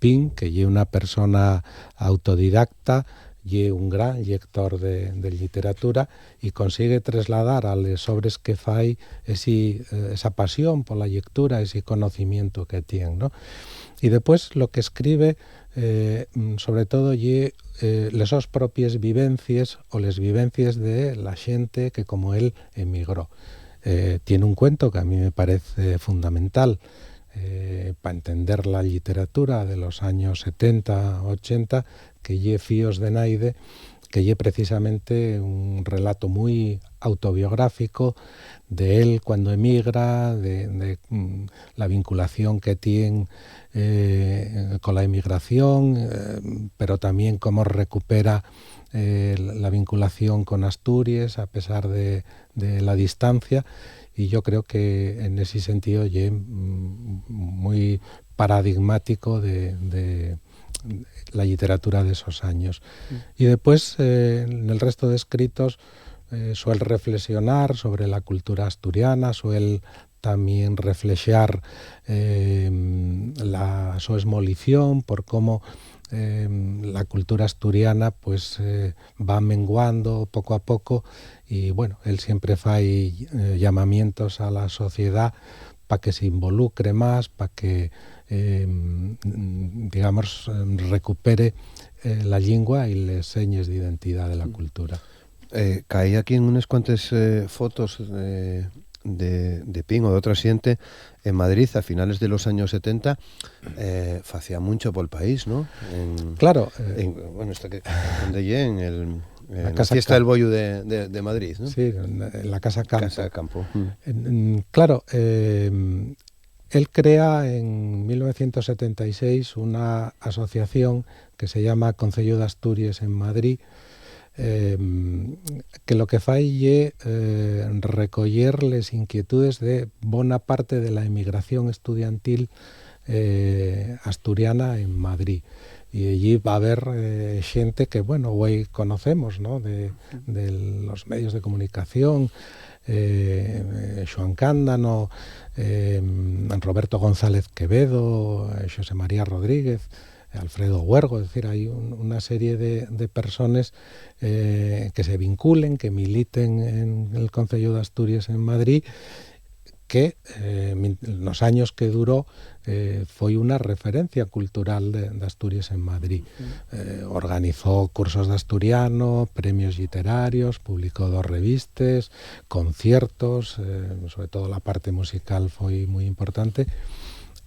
Pin, que é una persona autodidacta, é un gran lector de literatura y consigue trasladar a las obras que fai esa pasión por la lectura, ese conocimiento que tiene, ¿no? Y después lo que escribe, sobre todo, las sus propias vivencias o las vivencias de la gente que como él emigró. Tiene un cuento que a mí me parece fundamental, para entender la literatura de los años 70, 80, que lle Fíos de Naide, que lle precisamente un relato muy autobiográfico de él cuando emigra, de la vinculación que tiene con la emigración, pero también cómo recupera la vinculación con Asturias a pesar de la distancia. Y yo creo que en ese sentido es muy paradigmático de la literatura de esos años. Y después, en el resto de escritos, suele reflexionar sobre la cultura asturiana, suele también reflexear su esmolición por cómo la cultura asturiana pues va menguando poco a poco, y bueno, él siempre fai llamamientos a la sociedad para que se involucre más, para que digamos recupere la lengua y les señas de identidad de la cultura. Caí aquí en unas cuantas fotos de Pin o de otra xente en Madrid a finales de los años 70, facía mucho por el país, ¿no? Claro. Bueno, en la fiesta del Bollo de Madrid, ¿no? Sí, en la Casa Campo. Casa Campo. Claro, Él crea en 1976 una asociación que se llama Concello de Asturias en Madrid, que lo que fai é recoller les inquietudes de bona parte de la emigración estudiantil asturiana en Madrid. Y allí va a haber xente que, bueno, hoy conocemos, ¿no?, de los medios de comunicación, Xoán Cándano, Roberto González Quevedo, Xosé María Rodríguez, Alfredo Huergo, es decir, hay una serie de personas que se vinculen, que militen en el Concello de Asturias en Madrid, que nos años que duró foi unha referencia cultural de Asturias en Madrid. Organizó cursos de asturiano, premios literarios, publicó 2 revistas, conciertos, sobre todo la parte musical foi moi importante.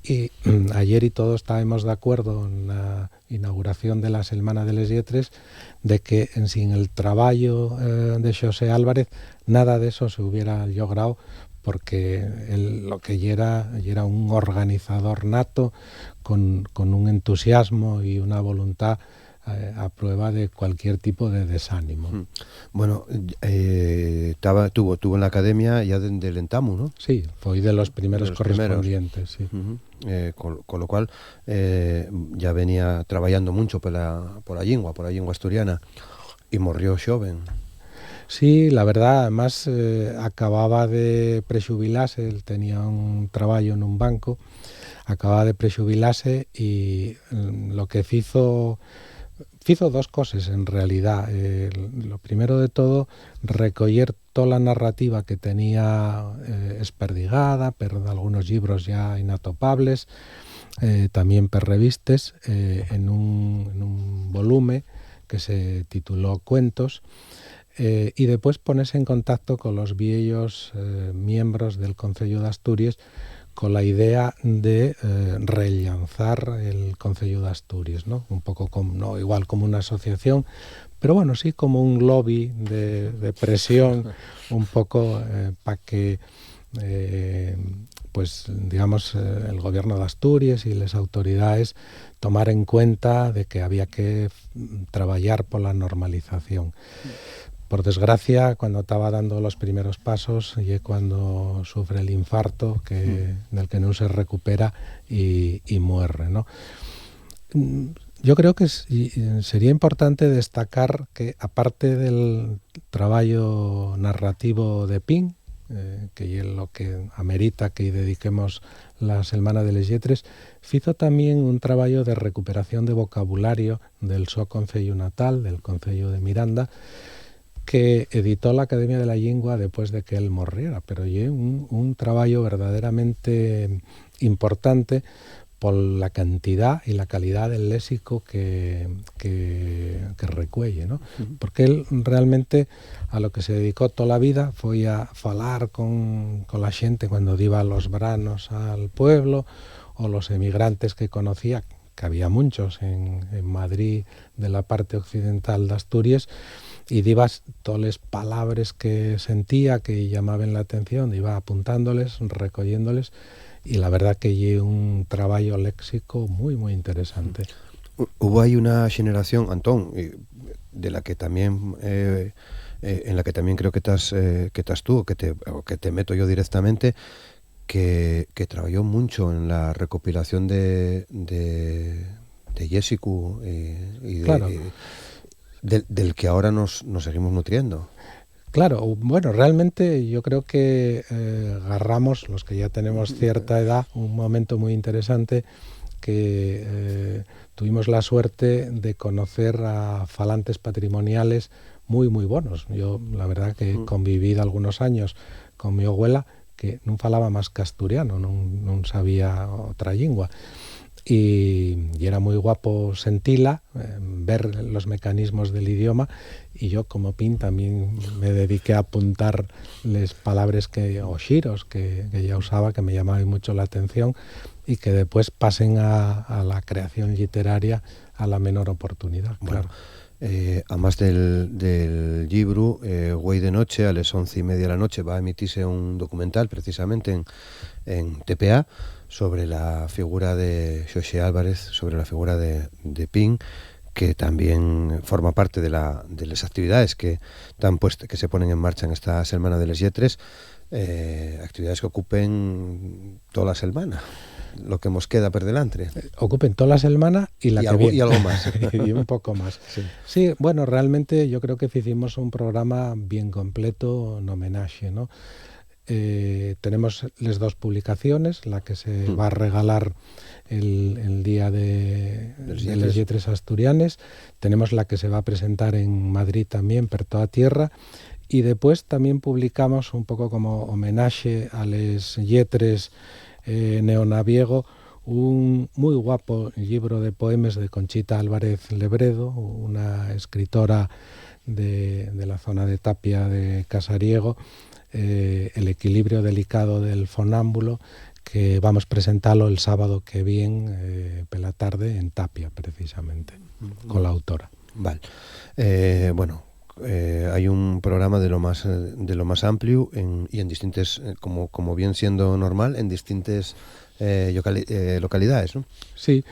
Y ayer y todos estábamos de acuerdo en la inauguración de la Semana de les Lletres de que sin el trabajo de Xosé Álvarez nada de eso se hubiera logrado, porque él lo que era un organizador nato con un entusiasmo y una voluntad a prueba de cualquier tipo de desánimo. Bueno, tuvo en la academia ya del Entamu, ¿no? Sí, fue de los primeros correspondientes. Sí. Con lo cual ya venía trabajando mucho por la lengua asturiana, y morrió joven. Sí, la verdad, además acababa de prexubilarse, él tenía un trabajo en un banco, acababa de prexubilarse y lo que hizo 2 cosas en realidad. Lo primero de todo, recoller toda la narrativa que tenía esperdigada, pero algunos libros ya inatopables, también per revistes, en un volumen que se tituló Cuentos, y después ponerse en contacto con los viejos miembros del Concello de Asturias con la idea de relanzar el Concello de Asturias, ¿no? Un poco no igual como una asociación, pero bueno, sí como un lobby de presión, un poco para que pues digamos el gobierno de Asturias y las autoridades tomar en cuenta de que había que trabajar por la normalización. Por desgracia, cuando estaba dando los primeros pasos, y cuando sufre el infarto, del que no se recupera y muere, ¿no? Yo creo que sería importante destacar que, aparte del trabajo narrativo de Pin, que es lo que amerita que dediquemos la Semana de les Lletres, hizo también un trabajo de recuperación de vocabulario del so concello natal, del concello de Miranda, que editó la Academia de la Lengua después de que él morriera, pero es un trabajo verdaderamente importante por la cantidad y la calidad del léxico que recuelle, ¿no? Porque él realmente a lo que se dedicó toda la vida fue a falar con la gente cuando iba a los veranos al pueblo, o los emigrantes que conocía, que había muchos en Madrid, de la parte occidental de Asturias, y divas todas las palabras que sentía que llamaban la atención, iba apuntándoles, recogiéndoles, y la verdad que hay un trabajo léxico muy, muy interesante. Hubo ahí una generación, Antón, de la que también en la que también creo que estás tú, o que te meto yo directamente, que trabajó mucho en la recopilación de Yesicu y claro. Del que ahora nos seguimos nutriendo. Claro, bueno, realmente yo creo que agarramos, los que ya tenemos cierta edad, un momento muy interesante que tuvimos la suerte de conocer a falantes patrimoniales muy, muy buenos. Yo, la verdad, que conviví algunos años con mi abuela, que no falaba más que asturiano, no sabía otra lengua. Y era muy guapo sentirla, ver los mecanismos del idioma, y yo como Pin también me dediqué a apuntar las palabras o xiros que ella usaba, que me llamaban mucho la atención, y que después pasen a la creación literaria a la menor oportunidad. Bueno, claro. Además del libro, hoy de noche, a las 11:30 de la noche, va a emitirse un documental precisamente en TPA sobre la figura de Xosé Álvarez, sobre la figura de Pin, que también forma parte de las actividades que se ponen en marcha en esta Semana de les Lletres, actividades que ocupen toda la semana, lo que nos queda per delante. Ocupen toda la semana y la que viene. Y algo más. Y un poco más. Sí, bueno, realmente yo creo que hicimos un programa bien completo en homenaje, ¿no? Tenemos las dos publicaciones, la que se va a regalar el día de les Lletres Asturianes, tenemos la que se va a presentar en Madrid también, per toda tierra, y después también publicamos un poco como homenaje a les Lletres neonaviego, un muy guapo libro de poemas de Conchita Álvarez Lebredo, una escritora de la zona de Tapia de Casariego, El equilibrio delicado del fonámbulo, que vamos a presentarlo el sábado que viene, por la tarde, en Tapia, precisamente, con la autora. Vale. Hay un programa de lo más amplio y en distintas, como bien siendo normal, en distintas localidades, ¿no? Sí,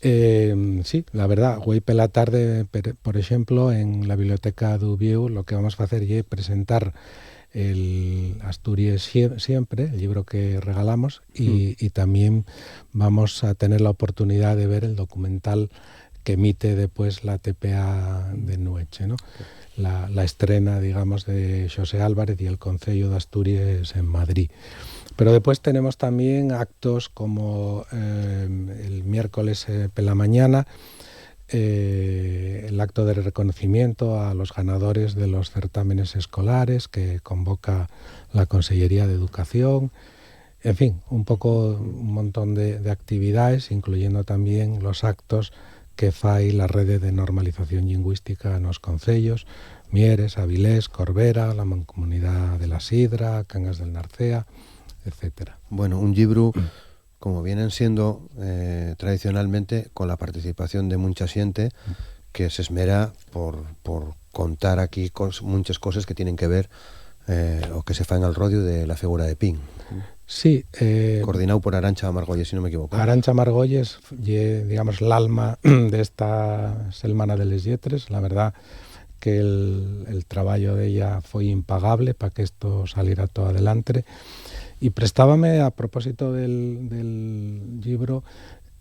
sí, la verdad, hoy por la tarde, por ejemplo, en la Biblioteca d'Ubieu, lo que vamos a hacer es presentar el Asturias Siempre, el libro que regalamos, y también vamos a tener la oportunidad de ver el documental que emite después la TPA de Nueche, ¿no? La estrena, digamos, de Xosé Álvarez y el Concello de Asturias en Madrid. Pero después tenemos también actos como el miércoles por la mañana, el acto de reconocimiento a los ganadores de los certámenes escolares que convoca la Consellería de Educación. En fin, un montón de actividades, incluyendo también los actos que fai la rede de normalización lingüística nos concellos, Mieres, Avilés, Corbera, la Mancomunidad de la Sidra, Cangas del Narcea, etcétera. Bueno, un libro, como vienen siendo tradicionalmente, con la participación de mucha gente que se esmera por contar aquí muchas cosas que tienen que ver o que se fan al rodio de la figura de Pin. Sí. Coordinado por Arantxa Margolles, si no me equivoco. Arantxa Margolles, digamos, el alma de esta Semana de les Lletres. La verdad que el trabajo de ella fue impagable para que esto saliera todo adelante. Y prestábame, a propósito del libro,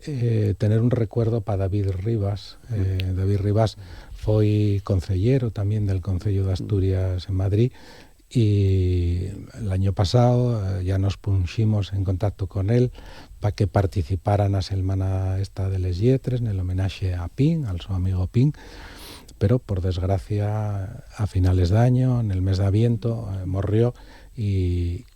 tener un recuerdo para David Rivas. David Rivas fue concellero también del Concello de Asturias en Madrid, y el año pasado ya nos pusimos en contacto con él para que participara en la Semana esta de les Lletres, en el homenaje a Pin, al su amigo Pin, pero por desgracia a finales de año, en el mes de Aviento, murió, y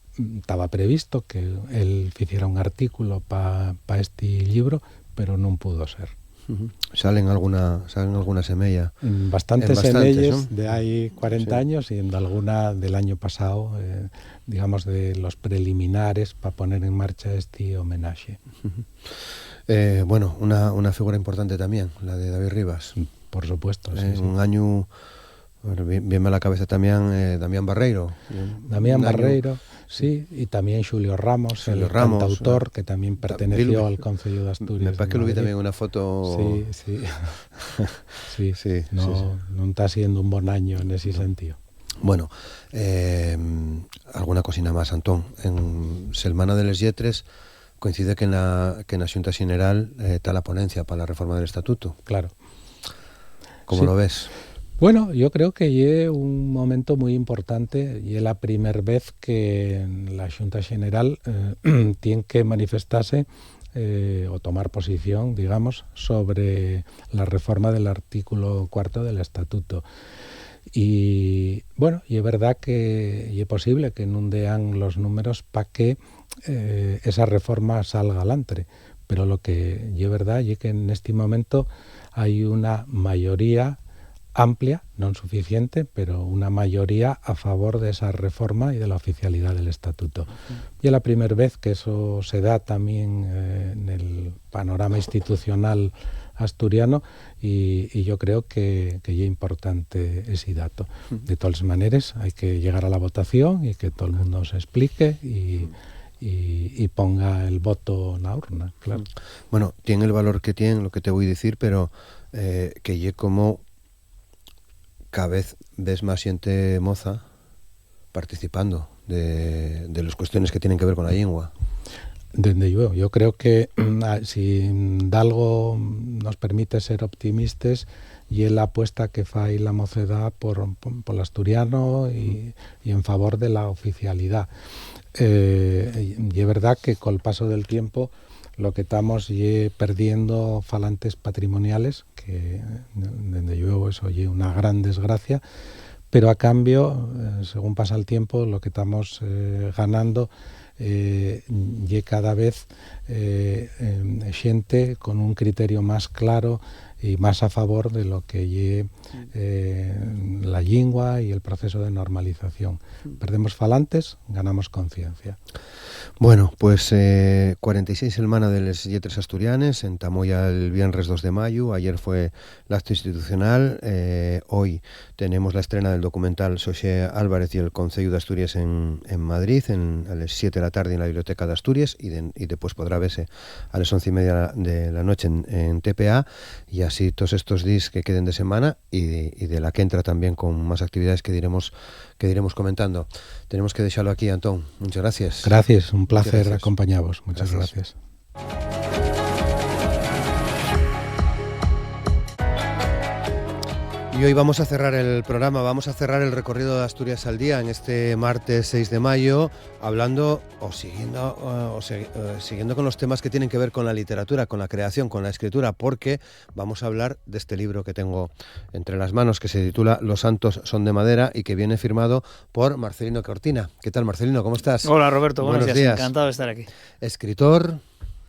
estaba previsto que él hiciera un artículo para este libro, pero no pudo ser. ¿Salen alguna semilla? Bastantes semillas, ¿no? De ahí 40 años, y en alguna del año pasado, digamos, de los preliminares para poner en marcha este homenaje. Bueno, una figura importante también, la de David Rivas. Por supuesto, sí. Un año, bueno, bien a la cabeza también Damián Barreiro. Damián Barreiro, sí, y también Xulio Ramos, el cantautor, que también perteneció al Concello de Asturias. Me parece que lo vi también en una foto. Sí. No está siendo un buen año en ese sentido. Bueno, alguna cosina más, Antón. En Semana de les Lletres coincide que en la Xunta Xeneral está la ponencia para la reforma del Estatuto. Claro. ¿Cómo lo ves? Bueno, yo creo que es un momento muy importante y es la primera vez que la Xunta Xeneral tiene que manifestarse o tomar posición, digamos, sobre la reforma del artículo 4 del Estatuto. Y bueno, y es verdad que es posible que no dean los números para que esa reforma salga adelante, pero lo que es verdad es que en este momento hay una mayoría amplia, no suficiente, pero una mayoría a favor de esa reforma y de la oficialidad del Estatuto. Y es la primera vez que eso se da también en el panorama institucional asturiano, y yo creo que es importante ese dato. De todas maneras, hay que llegar a la votación y que todo el mundo se explique, y y ponga el voto na urna, claro. Bueno, tiene el valor que tiene, lo que te voy a decir, pero que lle como cada vez ves más gente moza participando de las cuestiones que tienen que ver con la lengua. Dende yo creo que si algo nos permite ser optimistas y es la apuesta que fai la mocedad por el asturiano y en favor de la oficialidad. Y es verdad que con el paso del tiempo lo que estamos perdiendo falantes patrimoniales, que desde luego eso es una gran desgracia, pero a cambio, según pasa el tiempo, lo que estamos ganando y cada vez xente con un criterio más claro y más a favor de lo que lle la lingua y el proceso de normalización. Perdemos falantes, ganamos conciencia. Bueno, pues 46 semana de les lletres asturianes, entamó ya el viernes 2 de mayo, ayer fue el acto institucional, hoy tenemos la estrena del documental Xosé Álvarez y el Concello de Asturias en Madrid, a las 7 de la tarde en la Biblioteca de Asturias y después podrá verse a las 11:30 de la noche en TPA, y así todos estos días que queden de semana y de la que entra también con más actividades que diremos comentando. Tenemos que dejarlo aquí, Antón. Muchas gracias. Gracias, un placer acompañaros. Muchas gracias. Y hoy vamos a cerrar el programa, vamos a cerrar el recorrido de Asturias al día en este martes 6 de mayo, hablando siguiendo con los temas que tienen que ver con la literatura, con la creación, con la escritura, porque vamos a hablar de este libro que tengo entre las manos, que se titula Los santos son de madera y que viene firmado por Marcelino Cortina. ¿Qué tal, Marcelino? ¿Cómo estás? Hola, Roberto. Buenos días. Encantado de estar aquí. Escritor,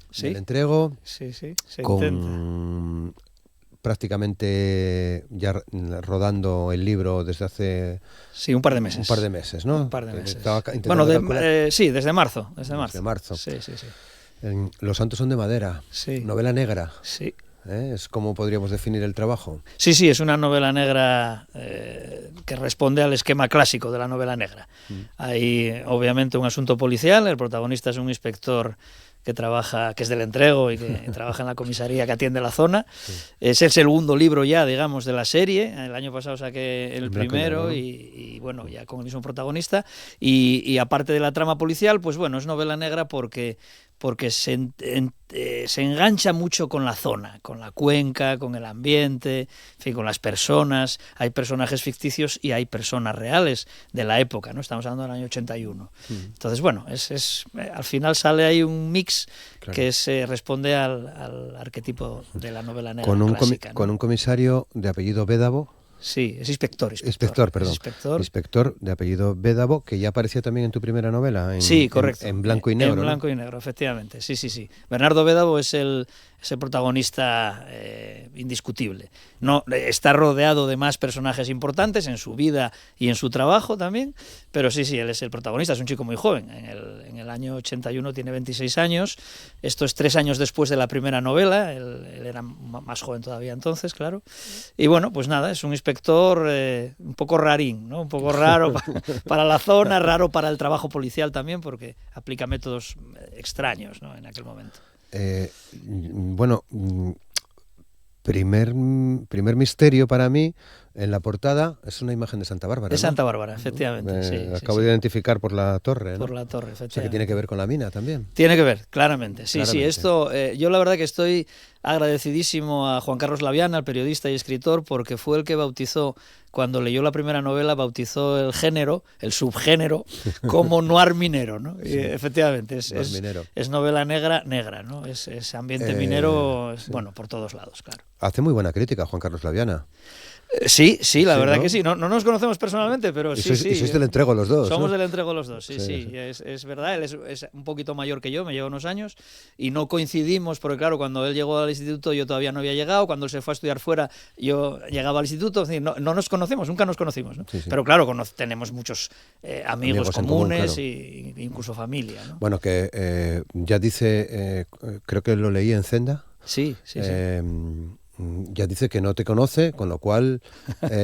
¿sí? del Entrego, sí, se con intenta. Prácticamente ya rodando el libro desde hace... Sí, un par de meses. Un par de meses, ¿no? Un par de meses. Bueno, sí, desde marzo. Desde marzo. Sí. Los santos son de madera. Sí. Novela negra. Sí. ¿Es como podríamos definir el trabajo? Sí, es una novela negra que responde al esquema clásico de la novela negra. Hay, obviamente, un asunto policial. El protagonista es un inspector que es del Entrego y que trabaja en la comisaría que atiende la zona. Sí. Es el segundo libro ya, digamos, de la serie. El año pasado saqué el primero y bueno, ya con el mismo protagonista. Y aparte de la trama policial, pues bueno, es novela negra porque se engancha mucho con la zona, con la cuenca, con el ambiente, en fin, con las personas. Hay personajes ficticios y hay personas reales de la época, ¿no? Estamos hablando del año 81. Entonces, bueno, al final sale ahí un mix, claro, que responde al arquetipo de la novela negra clásica, ¿no? Con un comisario de apellido Bédavo. Sí, es inspector. Inspector de apellido Bédavo, que ya aparecía también en tu primera novela. Sí, correcto. En blanco y negro. En blanco y negro, efectivamente. Sí. Bernardo Bédavo es el protagonista indiscutible. No, está rodeado de más personajes importantes en su vida y en su trabajo también, pero sí, él es el protagonista. Es un chico muy joven. En el año 81 tiene 26 años. Esto es 3 años después de la primera novela. Él era más joven todavía entonces, claro. Y bueno, pues nada, es un inspector un poco rarín, ¿no? Un poco raro para la zona, raro para el trabajo policial también, porque aplica métodos extraños, ¿no? En aquel momento. Bueno, primer misterio para mí en la portada es una imagen de Santa Bárbara. De Santa Bárbara, efectivamente. Acabo de identificar por la torre, ¿no? Por la torre, efectivamente. O sea, que tiene que ver con la mina también. Tiene que ver, claramente. Sí, esto, yo la verdad que estoy agradecidísimo a Juan Carlos Laviana, el periodista y escritor, porque fue el que bautizó, cuando leyó la primera novela, bautizó el género, el subgénero, como noir minero, ¿no? Sí. Y efectivamente, es novela negra, ¿no? Es ambiente minero, bueno, por todos lados, claro. Hace muy buena crítica Juan Carlos Laviana. Sí, la verdad, ¿no? Que sí. No nos conocemos personalmente, pero sí. Y sois del Entrego los dos, Somos, ¿no? del Entrego los dos, sí. Es verdad, él es un poquito mayor que yo, me lleva unos años, y no coincidimos, porque claro, cuando él llegó al instituto yo todavía no había llegado, cuando él se fue a estudiar fuera yo llegaba al instituto, es decir, no nos conocemos, nunca nos conocimos, ¿no? Sí. Pero claro, tenemos muchos amigos comunes, claro. Y incluso familia, ¿no? Bueno, que ya dice, creo que lo leí en Zenda. Sí. Ya dice que no te conoce, con lo cual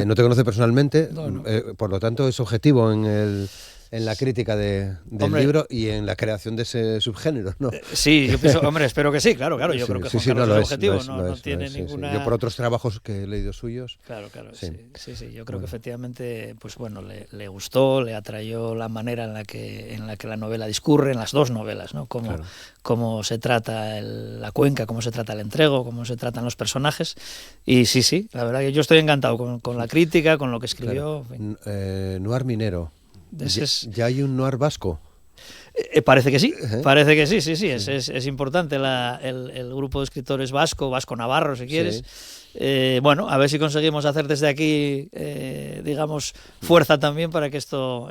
no te conoce personalmente, no. Por lo tanto es objetivo en el en la crítica del libro y en la creación de ese subgénero, ¿no? Sí, yo pienso, hombre, espero que sí, claro, yo creo que sí, Juan Carlos no, es objetivo, no sí, tiene sí, ninguna... sí. Yo por otros trabajos que he leído suyos... Claro, sí, yo creo que efectivamente, pues bueno, le gustó, le atrayó la manera en la que la novela discurre, en las dos novelas, ¿no? Cómo se trata la cuenca, cómo se trata el entrego, cómo se tratan los personajes, y sí, la verdad que yo estoy encantado con la crítica, con lo que escribió. Claro. Noir minero. ¿Ya hay un noir vasco? Parece que sí, sí. Es importante el grupo de escritores vasco-navarro, si quieres. Bueno, a ver si conseguimos hacer desde aquí, digamos, fuerza también para que esto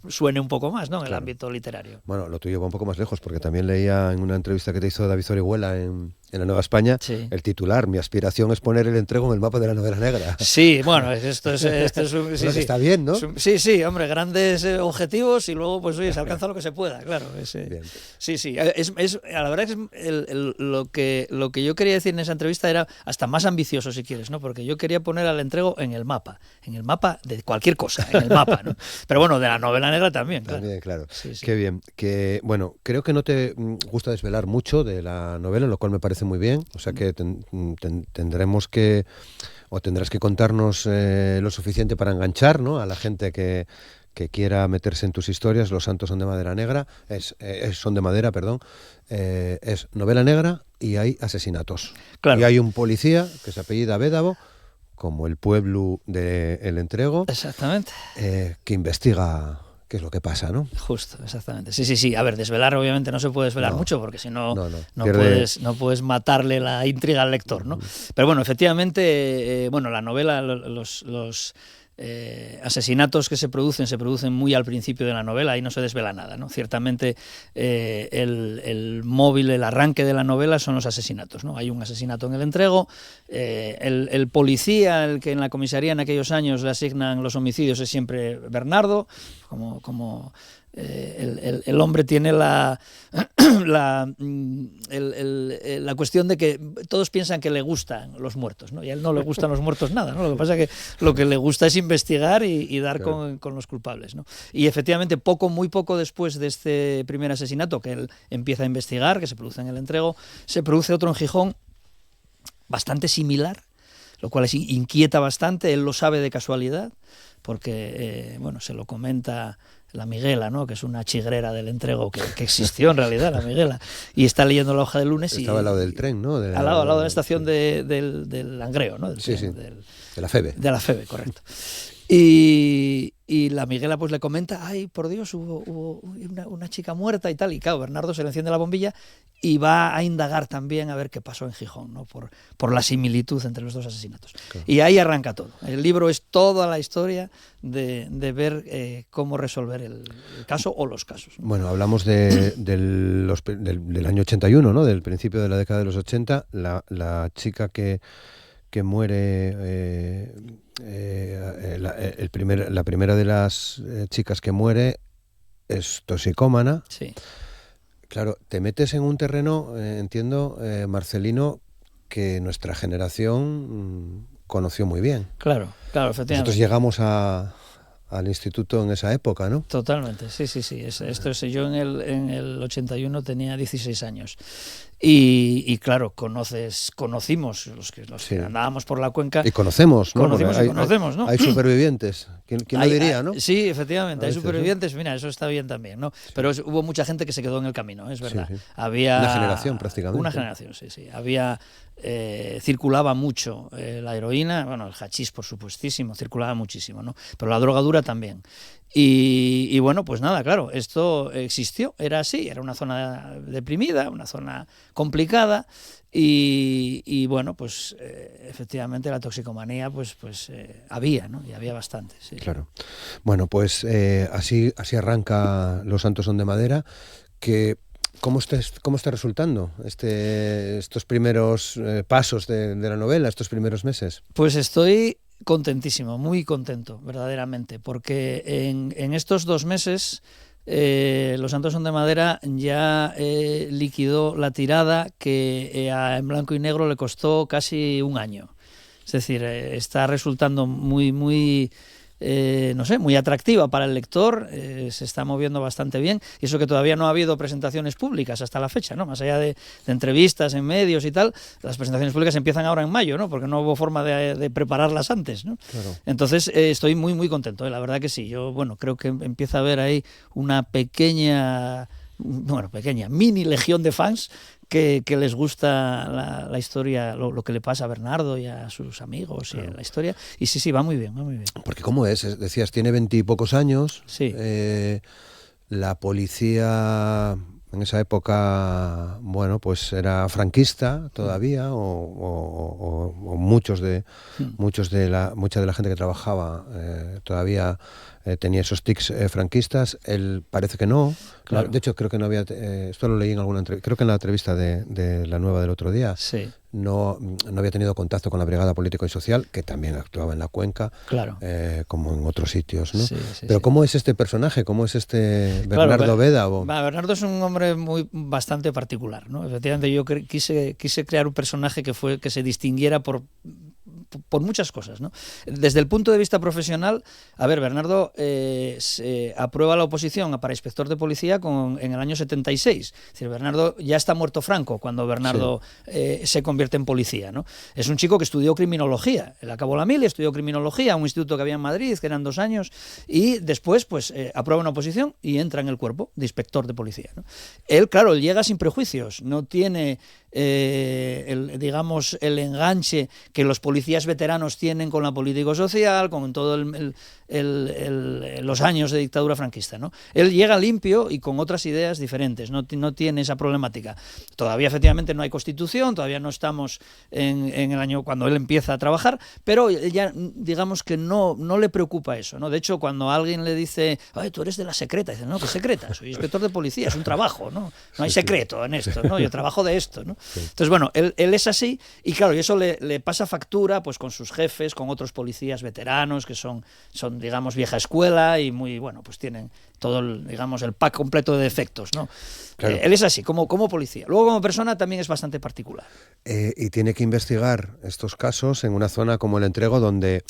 suene un poco más, ¿no? En el ámbito literario. Bueno, lo tuyo va un poco más lejos, porque también leía en una entrevista que te hizo David Orihuela en La Nueva España, el titular: mi aspiración es poner el entrego en el mapa de la novela negra. Sí, bueno, esto es sí. Está bien, ¿no? Sí, hombre, grandes objetivos y luego, pues oye, se alcanza lo que se pueda, claro. Bien. Sí, la verdad es lo que yo quería decir en esa entrevista era hasta más ambicioso, si quieres, ¿no? Porque yo quería poner al entrego en el mapa de cualquier cosa, en el mapa, ¿no? Pero bueno, de la novela negra también, claro. También, claro. Sí. Qué bien. Que, bueno, creo que no te gusta desvelar mucho de la novela, lo cual me parece muy bien. O sea que tendrás que contarnos lo suficiente para enganchar, ¿no?, a la gente que quiera meterse en tus historias. Los santos son de madera negra, son de madera, perdón. Es novela negra y hay asesinatos. Claro. Y hay un policía que se apellida Bédavo, como el pueblo de El Entrego. Exactamente. Que investiga qué es lo que pasa, ¿no? Justo, exactamente. Sí. A ver, desvelar obviamente no se puede desvelar mucho, porque si no, no puedes matarle la intriga al lector, ¿no? Pero bueno, efectivamente, la novela, los asesinatos que se producen muy al principio de la novela, ahí no se desvela nada, ¿no? Ciertamente el móvil, el arranque de la novela son los asesinatos, ¿no? Hay un asesinato en El Entrego, el policía, el que en la comisaría en aquellos años le asignan los homicidios, es siempre Bernardo, como el hombre tiene la cuestión de que todos piensan que le gustan los muertos, ¿no? Y a él no le gustan los muertos nada, ¿no? Lo que pasa es que lo que le gusta es investigar y dar con los culpables, ¿no? Y efectivamente, muy poco después de este primer asesinato que él empieza a investigar, que se produce en El Entrego, se produce otro en Gijón bastante similar, lo cual inquieta bastante. Él lo sabe de casualidad, porque se lo comenta la Miguela, ¿no?, que es una chigrera del Entrego que existió en realidad, la Miguela, y está leyendo La Hoja del Lunes. Estaba al lado del tren, ¿no? Al lado de la estación del Langreo, ¿no? De la FEBE. De la FEBE, correcto. Y la Miguela pues le comenta: ay, por Dios, hubo una chica muerta y tal. Y claro, Bernardo se le enciende la bombilla y va a indagar también a ver qué pasó en Gijón, ¿no? Por la similitud entre los dos asesinatos. Claro. Y ahí arranca todo. El libro es toda la historia de ver cómo resolver el caso o los casos, ¿no? Bueno, hablamos del año 81, ¿no? Del principio de la década de los 80. La chica que muere... la primera de las chicas que muere es toxicómana. Sí. Claro, te metes en un terreno, entiendo, Marcelino, que nuestra generación conoció muy bien. Claro, efectivamente. Nosotros llegamos al instituto en esa época, ¿no? Totalmente, sí. Yo en el 81 tenía 16 años. Y claro, conocimos los que andábamos por la cuenca. Y conocemos, ¿no? Conocemos, ¿no? Hay supervivientes. ¿Quién lo diría, no? Sí, efectivamente, hay supervivientes. Mira, eso está bien también, ¿no? Sí. Pero hubo mucha gente que se quedó en el camino, es verdad. Sí. Había una generación prácticamente. Una generación, sí. Circulaba mucho la heroína, el hachís por supuestísimo, circulaba muchísimo, ¿no? Pero la drogadura también. Y bueno, pues nada, claro, esto existió, era así, era una zona deprimida, una zona complicada y bueno, pues efectivamente la toxicomanía pues había, ¿no? Y había bastante. Sí. Claro. Bueno, pues así arranca Los Santos son de madera, que... ¿Cómo está resultando estos primeros pasos de la novela, estos primeros meses? Pues estoy contentísimo, muy contento, verdaderamente, porque en estos 2 meses Los Santos son de madera ya liquidó la tirada que en blanco y negro le costó casi un año. Es decir, está resultando muy no sé, muy atractiva para el lector, se está moviendo bastante bien, y eso que todavía no ha habido presentaciones públicas hasta la fecha, ¿no? Más allá de entrevistas en medios y tal, las presentaciones públicas empiezan ahora en mayo, ¿no? Porque no hubo forma de prepararlas antes, ¿no? Claro. Entonces estoy muy, muy contento, la verdad que sí. Yo, bueno, creo que empieza a haber ahí una pequeña mini legión de fans que les gusta la historia, lo que le pasa a Bernardo y a sus amigos, claro, y la historia. Y sí, va muy bien, va muy bien. Porque ¿cómo es? Decías, tiene 20 y pocos años. Sí. La policía en esa época, bueno, pues era franquista todavía, o mucha de la gente que trabajaba todavía tenía esos tics franquistas. Él parece que no. Claro. De hecho, creo que no había, esto lo leí en alguna entrevista, creo que en la entrevista de La Nueva del otro día. Sí. No había tenido contacto con la Brigada Político y Social, que también actuaba en la Cuenca, claro, como en otros sitios, ¿no? Sí, pero ¿cómo es este personaje? ¿Cómo es este Bernardo Veda? Bernardo es un hombre bastante particular, ¿no? Efectivamente, yo quise crear un personaje que se distinguiera por muchas cosas, ¿no? Desde el punto de vista profesional, a ver, Bernardo se aprueba la oposición para inspector de policía en el año 76. Es decir, Bernardo ya está muerto Franco cuando Bernardo se convierte en policía, ¿no? Es un chico que estudió criminología. Él acabó la mil y estudió criminología, un instituto que había en Madrid, que eran 2 años, y después pues aprueba una oposición y entra en el cuerpo de inspector de policía, ¿no? Él, claro, llega sin prejuicios, no tiene el enganche que los policías veteranos tienen con la político-social, con todo los años de dictadura franquista, ¿no? Él llega limpio y con otras ideas diferentes, no tiene esa problemática. Todavía efectivamente no hay Constitución, todavía no estamos en el año cuando él empieza a trabajar, pero ya digamos que no le preocupa eso, ¿no? De hecho, cuando alguien le dice, ay, tú eres de la secreta, dice, no, ¿qué secreta? Soy inspector de policía, es un trabajo, ¿no? No hay secreto en esto, ¿no? Yo trabajo de esto, ¿no? Sí. Entonces, bueno, él es así, y claro, y eso le pasa factura pues con sus jefes, con otros policías veteranos que son digamos vieja escuela y muy, bueno, pues tienen todo el pack completo de defectos, ¿no? Claro. Él es así, como policía. Luego, como persona, también es bastante particular. Y tiene que investigar estos casos en una zona como el Entrego, donde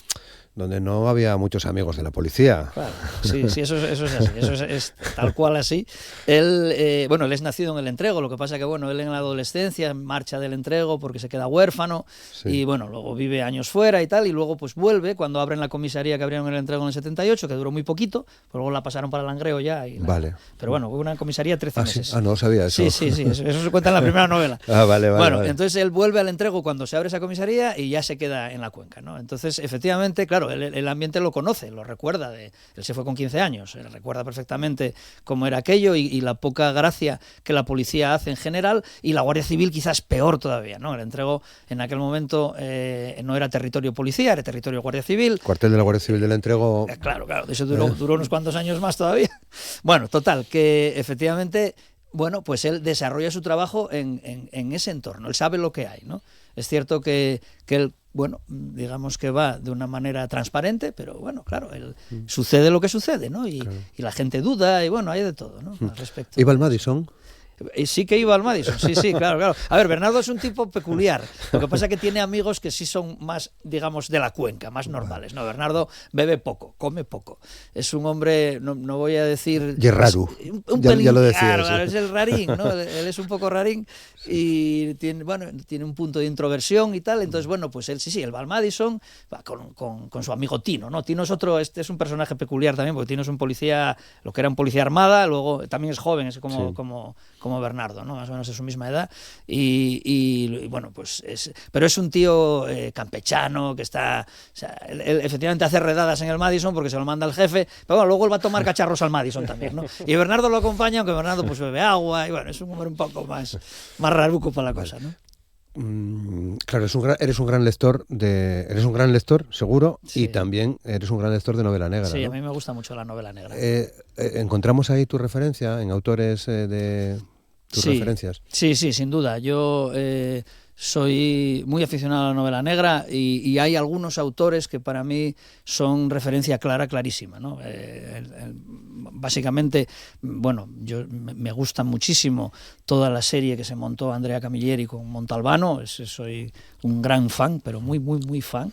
no había muchos amigos de la policía. Claro, sí, eso es así, eso es tal cual así. Él es nacido en el Entrego, lo que pasa que, bueno, él en la adolescencia marcha del Entrego porque se queda huérfano, sí, y, bueno, luego vive años fuera y tal, y luego pues vuelve cuando abren la comisaría que abrieron en el Entrego en el 78, que duró muy poquito, pues luego la pasaron para Langreo ya. Vale. Pero bueno, hubo una comisaría 13 meses. ¿Sí? Ah, no sabía eso. Sí, eso se cuenta en la primera novela. Vale. Bueno, entonces él vuelve al Entrego cuando se abre esa comisaría y ya se queda en la Cuenca, ¿no? Entonces, efectivamente, claro, el ambiente lo conoce, lo recuerda. Él se fue con 15 años, él recuerda perfectamente cómo era aquello y la poca gracia que la policía hace en general, y la Guardia Civil quizás peor todavía, ¿no? El Entrego en aquel momento no era territorio policía, era territorio Guardia Civil. El cuartel de la Guardia Civil del Entrego. Claro, de eso duró unos cuantos años más todavía. Bueno, total, que efectivamente, bueno, pues él desarrolla su trabajo en ese entorno, él sabe lo que hay, ¿no? Es cierto que él, bueno, digamos que va de una manera transparente, pero bueno, claro, sucede lo que sucede, ¿no? Y la gente duda, y bueno, hay de todo, ¿no? Al respecto. ¿Iba al Madison? Sí que iba al Madison, sí, claro. A ver, Bernardo es un tipo peculiar. Lo que pasa es que tiene amigos que sí son más, digamos, de la Cuenca, más normales. No, Bernardo bebe poco, come poco. Es un hombre, no voy a decir... Y es raro. Un pelín, ya lo decía. Claro, es el rarín, ¿no? Él es un poco rarín y tiene un punto de introversión y tal. Entonces, bueno, pues él él va al Madison, va con su amigo Tino, ¿no? Tino es es un personaje peculiar también, porque Tino es un policía, lo que era un policía armada, luego también es joven, es como Bernardo, ¿no? Más o menos es su misma edad, y bueno, pues pero es un tío campechano que está, o sea, él efectivamente hace redadas en el Madison porque se lo manda el jefe, pero bueno, luego él va a tomar cacharros al Madison también, ¿no? Y Bernardo lo acompaña, aunque Bernardo pues bebe agua, y bueno, es un hombre un poco más raruco para la cosa, ¿no? Claro, eres un gran lector seguro, sí, y también eres un gran lector de novela negra. Sí, ¿no? A mí me gusta mucho la novela negra. ¿Encontramos ahí tu referencia en autores de tus referencias? Sí, sin duda. Yo soy muy aficionado a la novela negra y hay algunos autores que para mí son referencia clarísima, ¿no? Básicamente, bueno, me gusta muchísimo toda la serie que se montó Andrea Camilleri con Montalbano, soy un gran fan, pero muy, muy, muy fan.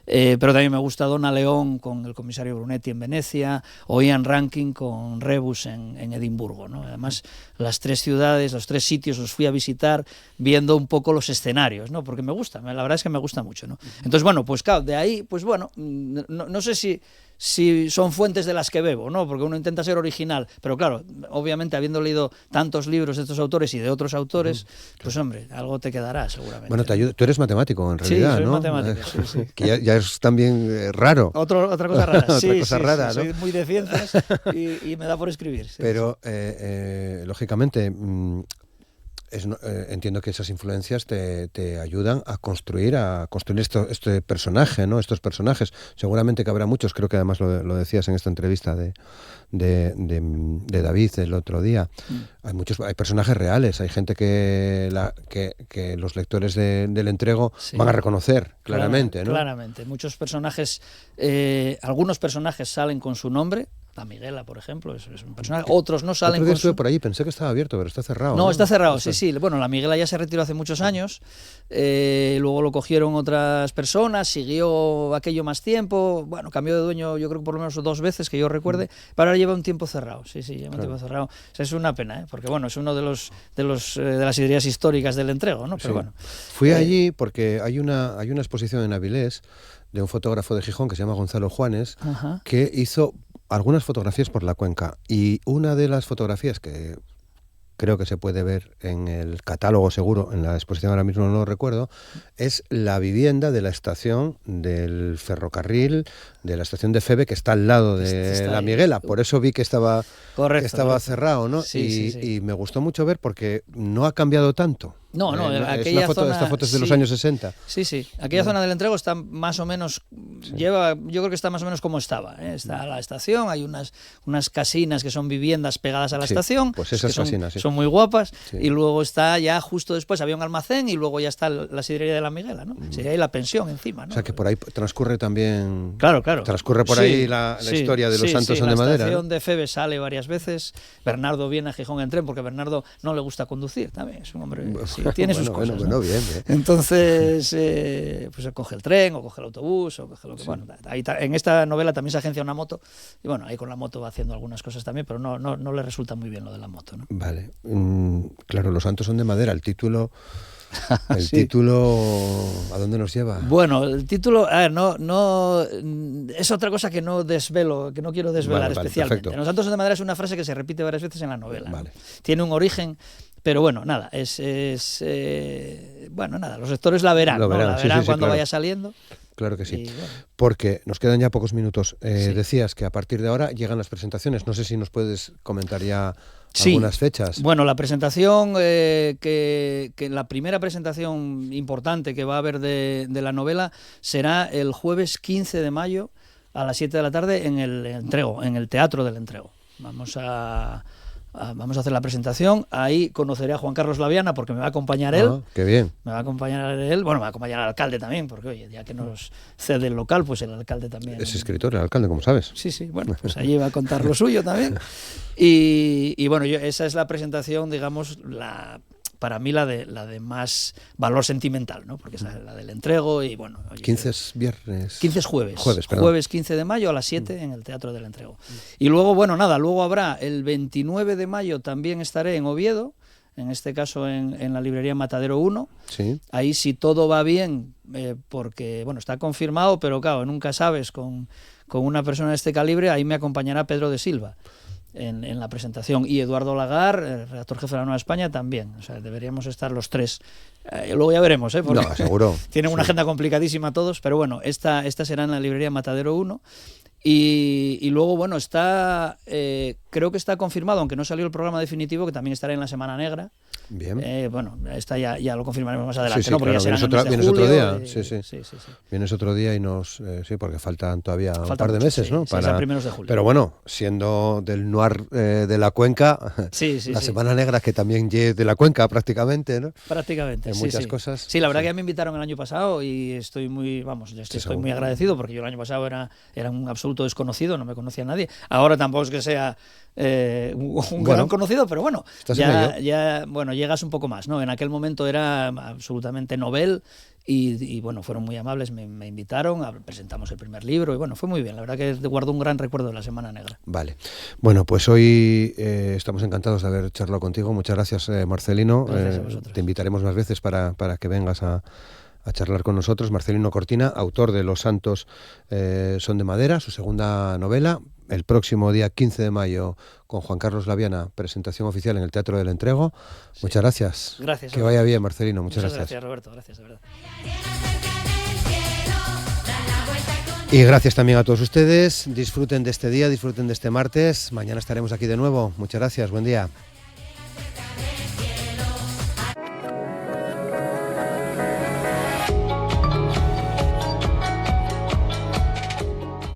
Pero también me gusta Donna León con el comisario Brunetti en Venecia, o Ian Rankin con Rebus en Edimburgo, ¿no? Además, las 3 ciudades, los 3 sitios los fui a visitar viendo un poco los escenarios, ¿no? Porque me gusta, la verdad es que me gusta mucho, ¿no? Entonces, bueno, pues claro, de ahí, pues bueno, no sé si son fuentes de las que bebo, ¿no? Porque uno intenta ser original, pero claro, obviamente habiendo leído tantos libros de estos autores y de otros autores, pues hombre, algo te quedará seguramente. Bueno, tú eres matemático en realidad, sí, soy ¿no? matemático, sí. Que ya es también raro. Otra cosa rara, Otra cosa rara, ¿no? Soy muy de ciencias y me da por escribir. Pero, lógicamente, entiendo que esas influencias te ayudan a construir este personaje, ¿no? Estos personajes. Seguramente que habrá muchos, creo que además lo decías en esta entrevista de David el otro día. Hay personajes reales, hay gente que los lectores del Entrego van a reconocer claramente, ¿no? Claramente. Muchos personajes, algunos personajes salen con su nombre. La Miguela, por ejemplo, es un personaje. Otros no salen con estuve por ahí, pensé que estaba abierto, pero está cerrado. No, está cerrado, sí. Bueno, la Miguela ya se retiró hace muchos años, luego lo cogieron otras personas, siguió aquello más tiempo, bueno, cambió de dueño yo creo que por lo menos 2 veces, que yo recuerde, pero ahora lleva un tiempo cerrado, lleva un tiempo cerrado. O sea, es una pena, porque bueno, es uno de las ideas históricas del Entrego, ¿no? Pero bueno. Fui allí porque hay una exposición en Avilés de un fotógrafo de Gijón que se llama Gonzalo Juanes, que hizo algunas fotografías por la cuenca, y una de las fotografías que creo que se puede ver en el catálogo seguro, en la exposición ahora mismo no lo recuerdo, es la vivienda de la estación del ferrocarril, de la estación de Feve, que está al lado de la Miguela. Por eso vi que estaba cerrado, ¿no? Y me gustó mucho ver porque no ha cambiado tanto. No, esta foto es de los años 60. Sí. Aquella zona del Entrego está más o menos, yo creo que está más o menos como estaba, ¿eh? Está la estación, hay unas casinas que son viviendas pegadas a la estación, pues esas casinas, son muy guapas, y luego está ya justo después, había un almacén y luego ya está la sidrería de la Miguela, ¿no? Sí, hay la pensión encima, ¿no? O sea que por ahí transcurre también... Claro. Transcurre por ahí la historia de los santos son de madera. La estación de Febe sale varias veces, Bernardo viene a Gijón en tren, porque a Bernardo no le gusta conducir también, es un hombre... tiene sus cosas, ¿no? Bien. Entonces, pues coge el tren o coge el autobús o coge lo que... Bueno, ahí en esta novela también se agencia una moto y bueno, ahí con la moto va haciendo algunas cosas también, pero no le resulta muy bien lo de la moto, ¿no? Vale. Claro, los santos son de madera, el título... título, ¿a dónde nos lleva? Bueno, el título, a ver, no es otra cosa que no desvelo, que no quiero desvelar especialmente. Perfecto. Los santos son de madera es una frase que se repite varias veces en la novela. Vale. Tiene un origen, pero bueno, nada, bueno, nada, los lectores la verán, ¿no? La verán cuando vaya saliendo. Claro que sí, bueno. Porque nos quedan ya pocos minutos. Decías que a partir de ahora llegan las presentaciones. No sé si nos puedes comentar ya algunas fechas. Bueno, la presentación, que la primera presentación importante que va a haber de la novela será el jueves 15 de mayo a las 7 de la tarde en el Entrego, en el Teatro del Entrego. Vamos a hacer la presentación. Ahí conoceré a Juan Carlos Laviana porque me va a acompañar él. Qué bien. Me va a acompañar él. Bueno, me va a acompañar al alcalde también, porque oye, ya que nos cede el local, pues el alcalde también. Es escritor, el alcalde, como sabes. Sí, bueno, pues allí va a contar lo suyo también. Y bueno, esa es la presentación, digamos, para mí la de más valor sentimental, ¿no? Porque es la del Entrego y bueno... Oye, 15 es viernes... 15 es jueves. Jueves 15 de mayo a las 7 en el Teatro del Entrego. Y luego, bueno, luego habrá el 29 de mayo también estaré en Oviedo, en este caso en la librería Matadero 1. Sí. Ahí si todo va bien, porque, bueno, está confirmado, pero claro, nunca sabes, con una persona de este calibre, ahí me acompañará Pedro de Silva. En la presentación, y Eduardo Lagar, el redactor jefe de la Nueva España, también. O sea, deberíamos estar los tres. Luego ya veremos, porque no, seguro. Tienen una agenda complicadísima todos, pero bueno, esta será en la librería Matadero 1. Y luego, bueno, está creo que está confirmado, aunque no salió el programa definitivo, que también estará en la Semana Negra. Bien. Bueno, esta ya lo confirmaremos más adelante, Sí, ¿no? Porque claro, ya será vienes otro día. Sí. Vienes otro día y sí, porque faltan todavía un Falta par de mucho, meses, ¿no? Sí, a primeros de julio. Pero bueno, siendo del Noir de la Cuenca, la Semana Negra, que también es de la Cuenca prácticamente, ¿no? Prácticamente, en muchas cosas. Sí, la verdad que ya me invitaron el año pasado y estoy muy agradecido, porque yo el año pasado era un absoluto desconocido, no me conocía a nadie. Ahora tampoco es que sea un gran conocido, pero bueno, ya llegas un poco más, ¿no? En aquel momento era absolutamente novel y bueno, fueron muy amables, me invitaron, presentamos el primer libro y bueno, fue muy bien, la verdad que guardo un gran recuerdo de la Semana Negra. Vale, bueno, pues hoy estamos encantados de haber charlado contigo, muchas gracias, Marcelino. Gracias a vosotros. Te invitaremos más veces para que vengas a charlar con nosotros. Marcelino Cortina, autor de Los Santos son de madera, su segunda novela, el próximo día 15 de mayo con Juan Carlos Laviana, presentación oficial en el Teatro del Entrego. Muchas gracias. Gracias. Que vaya bien, Marcelino. Muchas gracias. Gracias, Roberto. Gracias, de verdad. Y gracias también a todos ustedes. Disfruten de este día, disfruten de este martes. Mañana estaremos aquí de nuevo. Muchas gracias. Buen día.